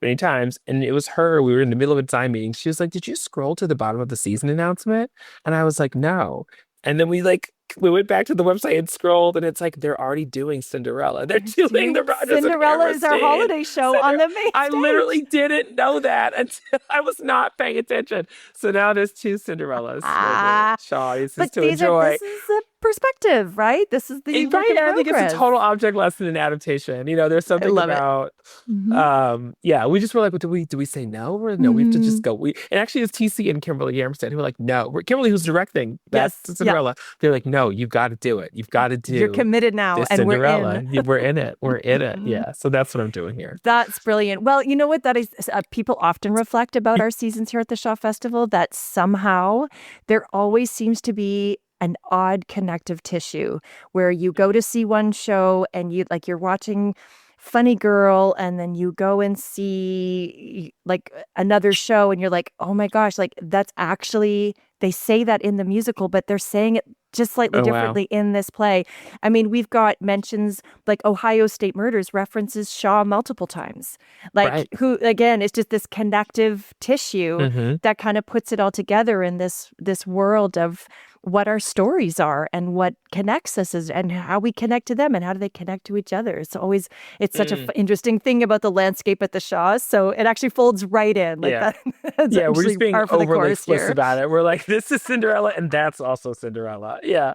many times, and it was her. We were in the middle of a design meeting. She was like, "Did you scroll to the bottom of the season announcement?" And I was like, "No." And then we went back to the website and scrolled, and it's like, they're already doing Cinderella. They're doing the Rodgers and Cinderella is our holiday show on the main stage. I literally didn't know that until I was not paying attention. So now there's 2 Cinderellas for the Shaw audiences to enjoy. This is the perspective, right? This is the right. I think it's a total object lesson in adaptation. You know, there's something about we just were like, well, do we say no? Or no, we have to just go. And actually it's TC and Kimberly Yarmstead who were like, no. Kimberly, who's directing that's Cinderella. They're like, no, you've got to do it. You've got to do. You're committed now, and Cinderella. we're in. We're in it. Yeah. So that's what I'm doing here. That's brilliant. Well, you know what? That is people often reflect about our seasons here at the Shaw Festival, that somehow there always seems to be an odd connective tissue where you go to see one show and you're watching Funny Girl, and then you go and see like another show and you're like, oh my gosh, like that's actually, they say that in the musical, but they're saying it just slightly differently in this play. I mean, we've got mentions like Ohio State Murders references Shaw multiple times. Like who, again, it's just this connective tissue that kind of puts it all together in this world of what our stories are and what connects us and how we connect to them and how do they connect to each other. It's such an interesting thing about the landscape at the Shaws. So it actually folds right in like that. We're just being overly explicit about it. We're like, this is Cinderella and that's also Cinderella. Yeah.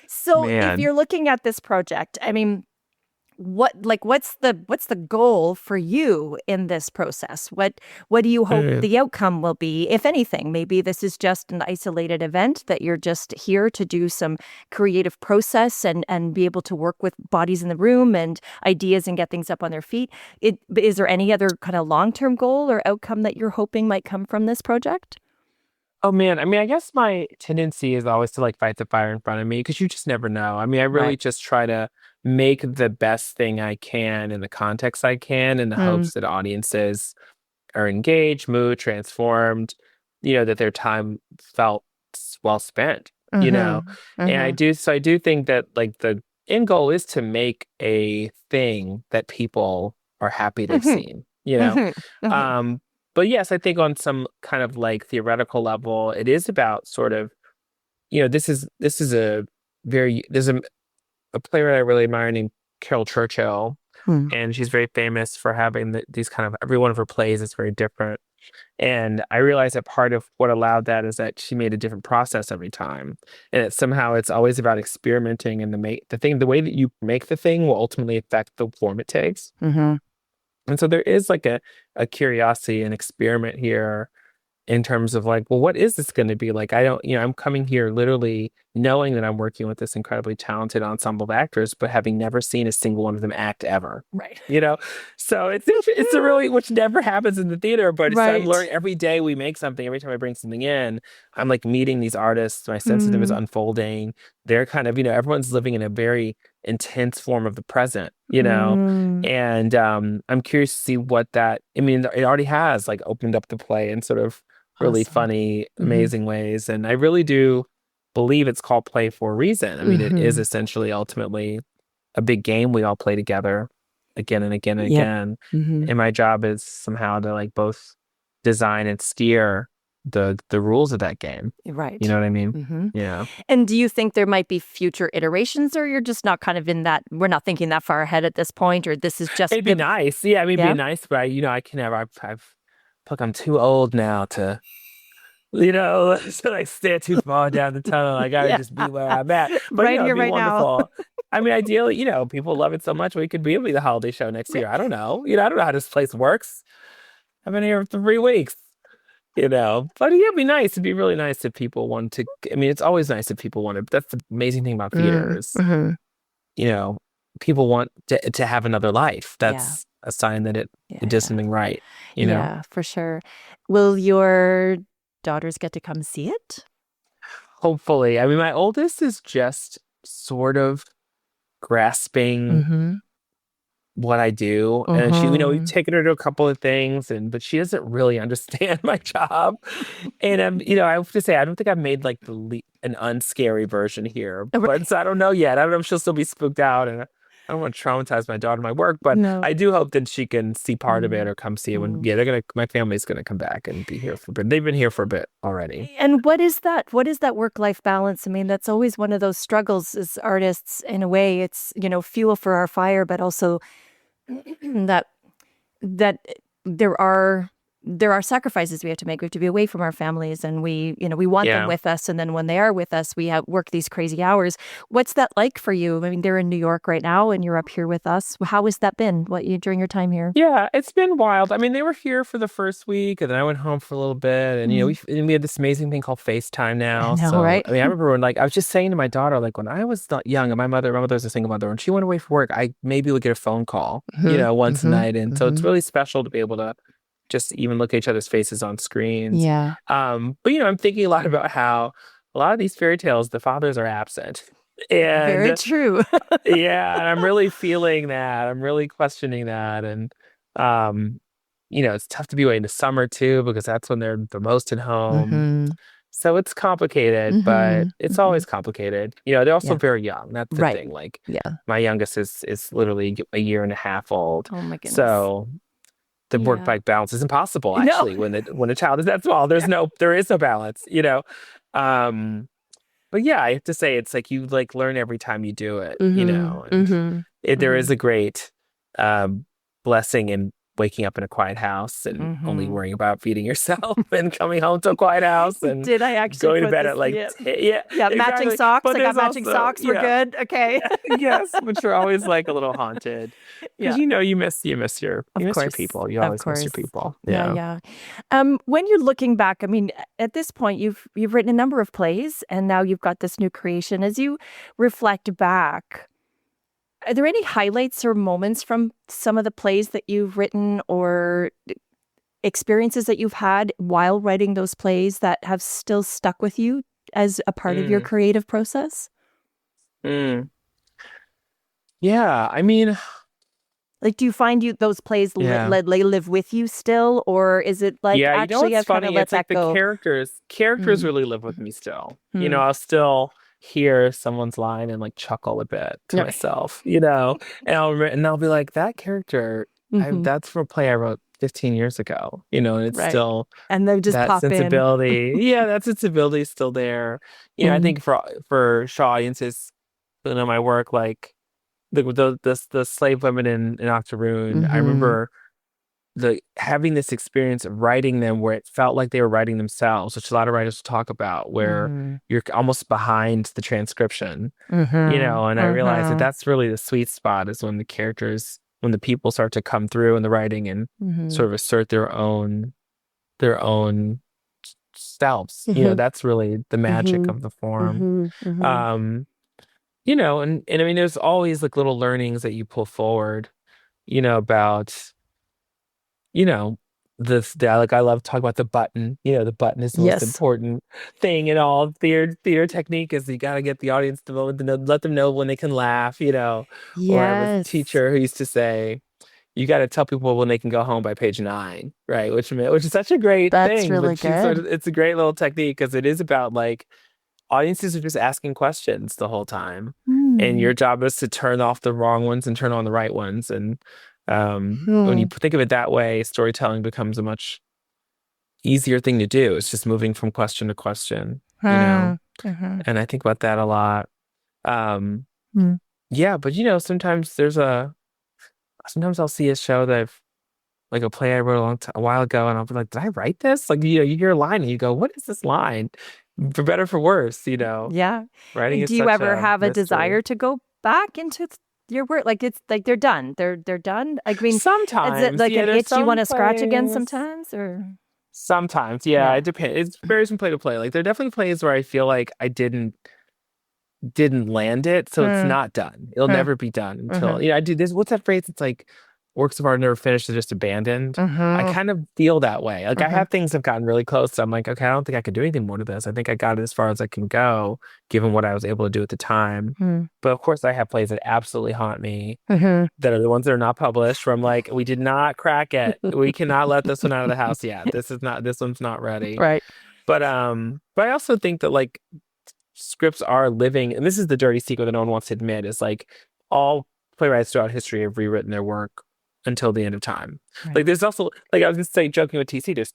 So if you're looking at this project, I mean, what's the goal for you in this process? What do you hope the outcome will be, if anything? Maybe this is just an isolated event that you're just here to do some creative process and be able to work with bodies in the room and ideas and get things up on their feet. Is there any other kind of long-term goal or outcome that you're hoping might come from this project? Oh man, I mean, I guess my tendency is always to like fight the fire in front of me because you just never know. I mean, I really just try to make the best thing I can in the context I can in the hopes that audiences are engaged, moved, transformed, that their time felt well spent, And I do think that like the end goal is to make a thing that people are happy they've seen, But yes, I think on some kind of like theoretical level, it is about sort of, there's a playwright I really admire named Carol Churchill, and she's very famous for having these kind of, every one of her plays is very different. And I realized that part of what allowed that is that she made a different process every time. And it's always about experimenting and the way that you make the thing will ultimately affect the form it takes. And so there is like a curiosity and experiment here in terms of like, well, what is this going to be like? I'm coming here literally knowing that I'm working with this incredibly talented ensemble of actors, but having never seen a single one of them act ever. Right. So it's a really, which never happens in the theater, but I'm learning every day we make something, every time I bring something in, I'm like meeting these artists, my sense of them is unfolding. They're kind of, everyone's living in a very intense form of the present, and I'm curious to see what that, it already has like opened up the play in sort of really funny, amazing ways. And I really do believe it's called play for a reason. It is essentially ultimately a big game we all play together again and again and again. And my job is somehow to like both design and steer the rules of that game. Right. You know what I mean? Yeah. And do you think there might be future iterations, or you're just not kind of in that, we're not thinking that far ahead at this point, or this is just... It'd be nice. Yeah, it'd be nice, but I can never, I've like I'm too old now to, to like stare too far down the tunnel. I gotta just be where I'm at. But right here, it'd be right wonderful. Ideally, people love it so much we could be the holiday show next year. I don't know. I don't know how this place works. I've been here for 3 weeks. But it'd be nice. It'd be really nice if people want to. It's always nice if people want to. That's the amazing thing about theaters. People want to have another life. That's a sign that it did something right. Yeah, for sure. Will your daughters get to come see it? Hopefully. My oldest is just sort of grasping what I do, and she, we've taken her to a couple of things, but she doesn't really understand my job. And I have to say, I don't think I've made like an unscary version here, but so I don't know yet. I don't know if she'll still be spooked out, and I don't want to traumatize my daughter in my work, but I do hope that she can see part of it or come see it when, my family's going to come back and be here for a bit. They've been here for a bit already. And what is that? What is that work-life balance? That's always one of those struggles as artists in a way. It's, fuel for our fire, but also that there are sacrifices we have to make. We have to be away from our families, and we want them with us. And then when they are with us, we work these crazy hours. What's that like for you? They're in New York right now, and you're up here with us. How has that been? During your time here? Yeah, it's been wild. They were here for the first week, and then I went home for a little bit, and we had this amazing thing called FaceTime now. I know, right? I remember when I was just saying to my daughter, when I was not young, and my mother's a single mother, and she went away for work, I maybe would get a phone call, once a night, and so it's really special to be able to just even look at each other's faces on screens. Yeah. But I'm thinking a lot about how a lot of these fairy tales, the fathers are absent. And very true. yeah, and I'm really feeling that. I'm really questioning that. And it's tough to be away in the summer too, because that's when they're the most at home. So it's complicated, but it's always complicated. They're also very young. That's the thing. Like, my youngest is literally a year and a half old. Oh my goodness. So the work-life balance is impossible, actually, when a child is that small. There is no balance, But yeah, I have to say, it's like you learn every time you do it, and there is a great blessing in waking up in a quiet house and only worrying about feeding yourself and coming home to a quiet house and Did I actually going to put bed this- at like yeah, exactly. matching socks. But I got there's matching also- socks. We're good. Okay. Yes, but you're always like a little haunted because you miss your course. people. You Of always miss your course. people. Yeah. When you're looking back, I mean, at this point, you've written a number of plays, and now you've got this new creation. As you reflect back, are there any highlights or moments from some of the plays that you've written or experiences that you've had while writing those plays that have still stuck with you as a part of your creative process? Yeah, I mean, Like, do you find those plays live with you still, or is it like actually I've kind of let it's like that go? the characters really live with me still. I'll still hear someone's line and like chuckle a bit to myself, and I'll be like, that character, that's from a play I wrote 15 years ago, and it's still And they just that pop in. sensibility. That sensibility is still there. I think for Shaw audiences who know my work, like the slave women in Octoroon, I remember having this experience of writing them where it felt like they were writing themselves, which a lot of writers will talk about, where you're almost behind the transcription, and I realized that that's really the sweet spot, is when the people start to come through in the writing and sort of assert their own selves. That's really the magic of the form. And I mean, there's always like little learnings that you pull forward, about, I love talking about the button. The button is the most important thing in all theater technique, is you got to get the audience to let them know when they can laugh, Or I have a teacher who used to say, you got to tell people when they can go home by page 9, right? Which is such a great That's thing. really But it's a great little technique, because it is about like, audiences are just asking questions the whole time, and your job is to turn off the wrong ones and turn on the right ones. And when you think of it that way, storytelling becomes a much easier thing to do. It's just moving from question to question, And I think about that a lot. Yeah, but sometimes I'll see a show that like a play I wrote a while ago, and I'll be like, did I write this? Like, you hear a line and you go, what is this line? For better or for worse, Yeah. Writing is Do you such ever a have a mystery. desire to go back into your work? Like, it's like they're done. They're done. I mean, Sometimes. is it like an there's itch you want to some scratch again plays- sometimes, or? Sometimes, it depends. It varies from play to play. Like, there are definitely plays where I feel like I didn't land it, so it's not done. It'll never be done until I do this. What's that phrase? It's like, works of art never finished, they're just abandoned. I kind of feel that way. Like, I have things that have gotten really close, so I'm like, okay, I don't think I could do anything more to this. I think I got it as far as I can go, given what I was able to do at the time. But of course, I have plays that absolutely haunt me, that are the ones that are not published, where I'm like, we did not crack it. We cannot let this one out of the house yet. This one's not ready. Right. But I also think that like scripts are living, and this is the dirty secret that no one wants to admit, is like all playwrights throughout history have rewritten their work until the end of time. Right. Like, there's also, like, I was just saying, joking with TC, there's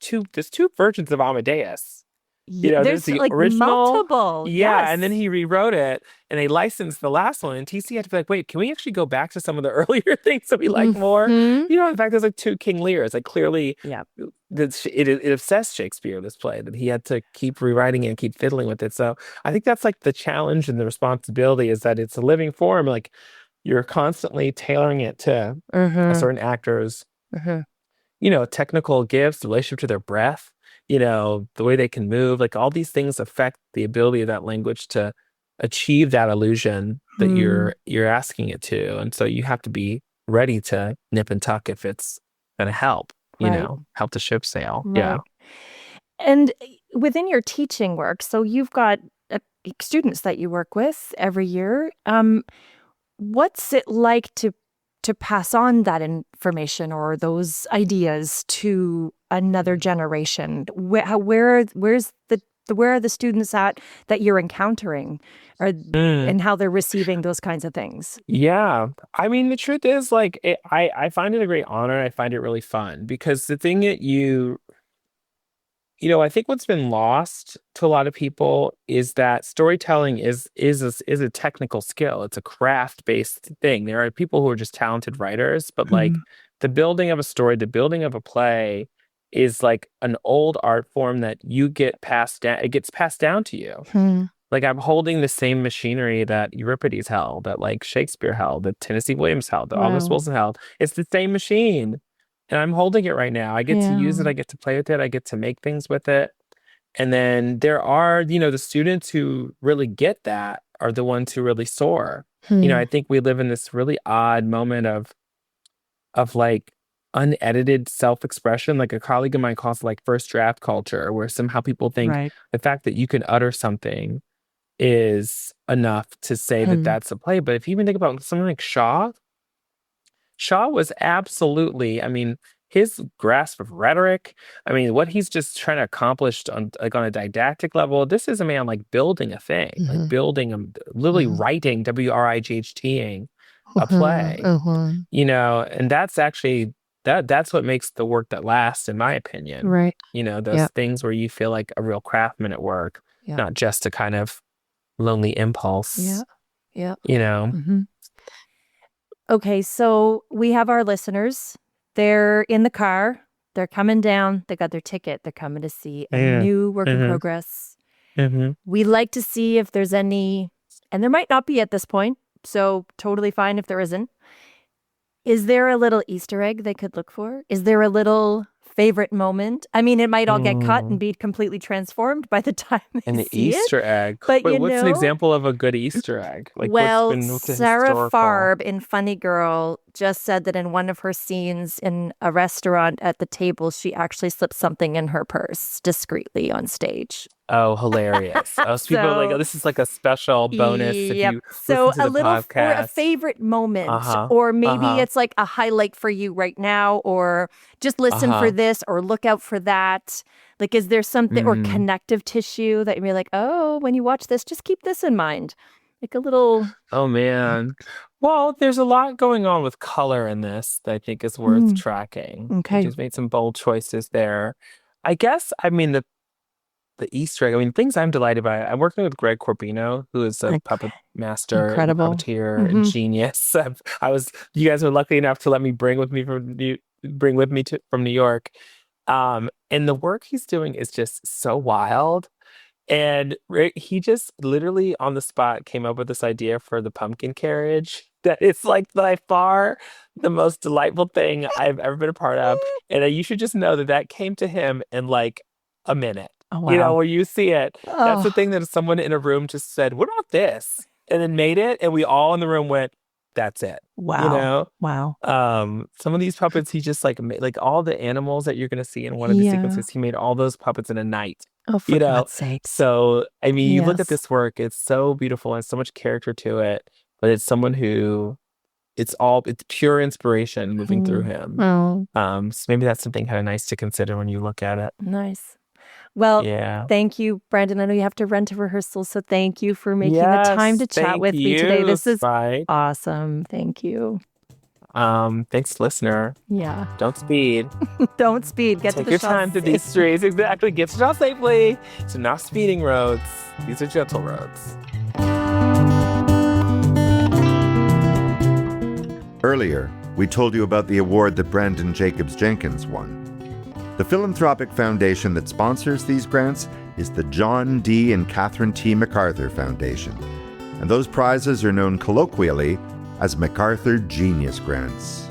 two versions of Amadeus. There's the like original, multiple. yeah, and then he rewrote it, and they licensed the last one, and TC had to be like, wait, can we actually go back to some of the earlier things that we like more? In fact, there's like 2 King Lears. Like, clearly, it obsessed Shakespeare, this play, that he had to keep rewriting it and keep fiddling with it. So I think that's like the challenge and the responsibility, is that it's a living form. Like, you're constantly tailoring it to a certain actor's, technical gifts, the relationship to their breath, the way they can move. Like, all these things affect the ability of that language to achieve that illusion that you're asking it to. And so you have to be ready to nip and tuck if it's going to help, help the ship sail. Right. Yeah. And within your teaching work, so you've got students that you work with every year. What's it like to pass on that information or those ideas to another generation? Where's the where are the students at that you're encountering, and how they're receiving those kinds of things? Yeah. I mean, the truth is, like, I find it a great honor. I find it really fun because the thing that I think what's been lost to a lot of people is that storytelling is a technical skill. It's a craft-based thing. There are people who are just talented writers, but like the building of a story, the building of a play is like an old art form that you get passed down. It gets passed down to you. Like I'm holding the same machinery that Euripides held, that like Shakespeare held, that Tennessee Williams held, that August Wilson held. It's the same machine. And I'm holding it right now. I get to use it. I get to play with it. I get to make things with it. And then there are, the students who really get that are the ones who really soar. I think we live in this really odd moment of like unedited self-expression. Like a colleague of mine calls it like first draft culture, where somehow people think the fact that you can utter something is enough to say that that's a play. But if you even think about something like Shaw was absolutely, I mean, his grasp of rhetoric, I mean, what he's just trying to accomplish on a didactic level, this is a man like building a thing, like building, literally writing, WRIGHTing a play, and that's actually, that's what makes the work that lasts, in my opinion. Right. Those things where you feel like a real craftsman at work, not just a kind of lonely impulse. Okay, so we have our listeners. They're in the car. They're coming down. They got their ticket. They're coming to see a new work in progress. We like to see if there's any, and there might not be at this point, so totally fine if there isn't. Is there a little Easter egg they could look for? Is there a little favorite moment? I mean, it might all get cut and be completely transformed by the time they and the see Easter it. egg. But wait, what's an example of a good Easter egg? Like, well, what's the Sarah historical... Farb in Funny Girl just said that in one of her scenes in a restaurant at the table, she actually slipped something in her purse discreetly on stage. Oh, hilarious. So people are like, this is like a special bonus if you so listen to a the little podcast. or a favorite moment, or maybe it's like a highlight for you right now, or just listen for this, or look out for that. Like, is there something or connective tissue that you're like, oh, when you watch this, just keep this in mind. Like a little... Oh, man. Well, there's a lot going on with color in this that I think is worth tracking. Okay. Just made some bold choices there. I guess, I mean, the Easter egg, I mean, things I'm delighted by. I'm working with Greg Corbino, who is a puppet master, Incredible. puppeteer, and genius. You guys were lucky enough to let me bring with me from New York. And the work he's doing is just so wild. And he just literally on the spot came up with this idea for the pumpkin carriage that it's like by far the most delightful thing I've ever been a part of. And you should just know that came to him in like a minute. Oh, wow. Where you see it. That's the thing that someone in a room just said, what about this? And then made it. And we all in the room went, that's it. Wow. Wow. Some of these puppets, he just like all the animals that you're going to see in one of the sequences, he made all those puppets in a night. Oh, for God's sake. So, I mean, you look at this work, it's so beautiful and so much character to it, but it's someone who, it's pure inspiration moving through him. So maybe that's something kind of nice to consider when you look at it. Nice. Well, thank you, Branden. I know you have to run to rehearsal, so thank you for making the time to chat with me today. This is awesome. Thank you. Thanks, listener. Yeah. Don't speed. Don't speed. Take your time to these streets. Exactly. Get to Shaw safely. So not speeding roads. These are gentle roads. Earlier, we told you about the award that Branden Jacobs-Jenkins won. The philanthropic foundation that sponsors these grants is the John D. and Catherine T. MacArthur Foundation, and those prizes are known colloquially as MacArthur Genius Grants.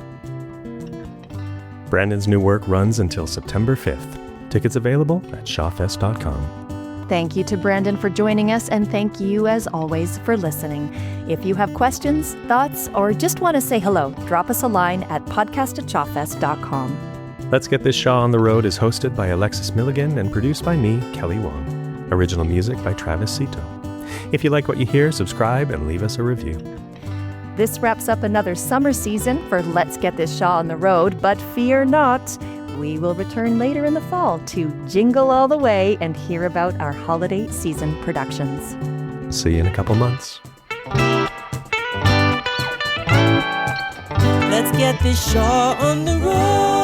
Branden's new work runs until September 5th. Tickets available at shawfest.com. Thank you to Branden for joining us, and thank you, as always, for listening. If you have questions, thoughts, or just want to say hello, drop us a line at podcast@shawfest.com. Let's Get This Shaw on the Road is hosted by Alexis Milligan and produced by me, Kelly Wong. Original music by Travis Cito. If you like what you hear, subscribe and leave us a review. This wraps up another summer season for Let's Get This Shaw on the Road, but fear not, We will return later in the fall to jingle all the way and hear about our holiday season productions. See you in a couple months. Let's get this show on the road.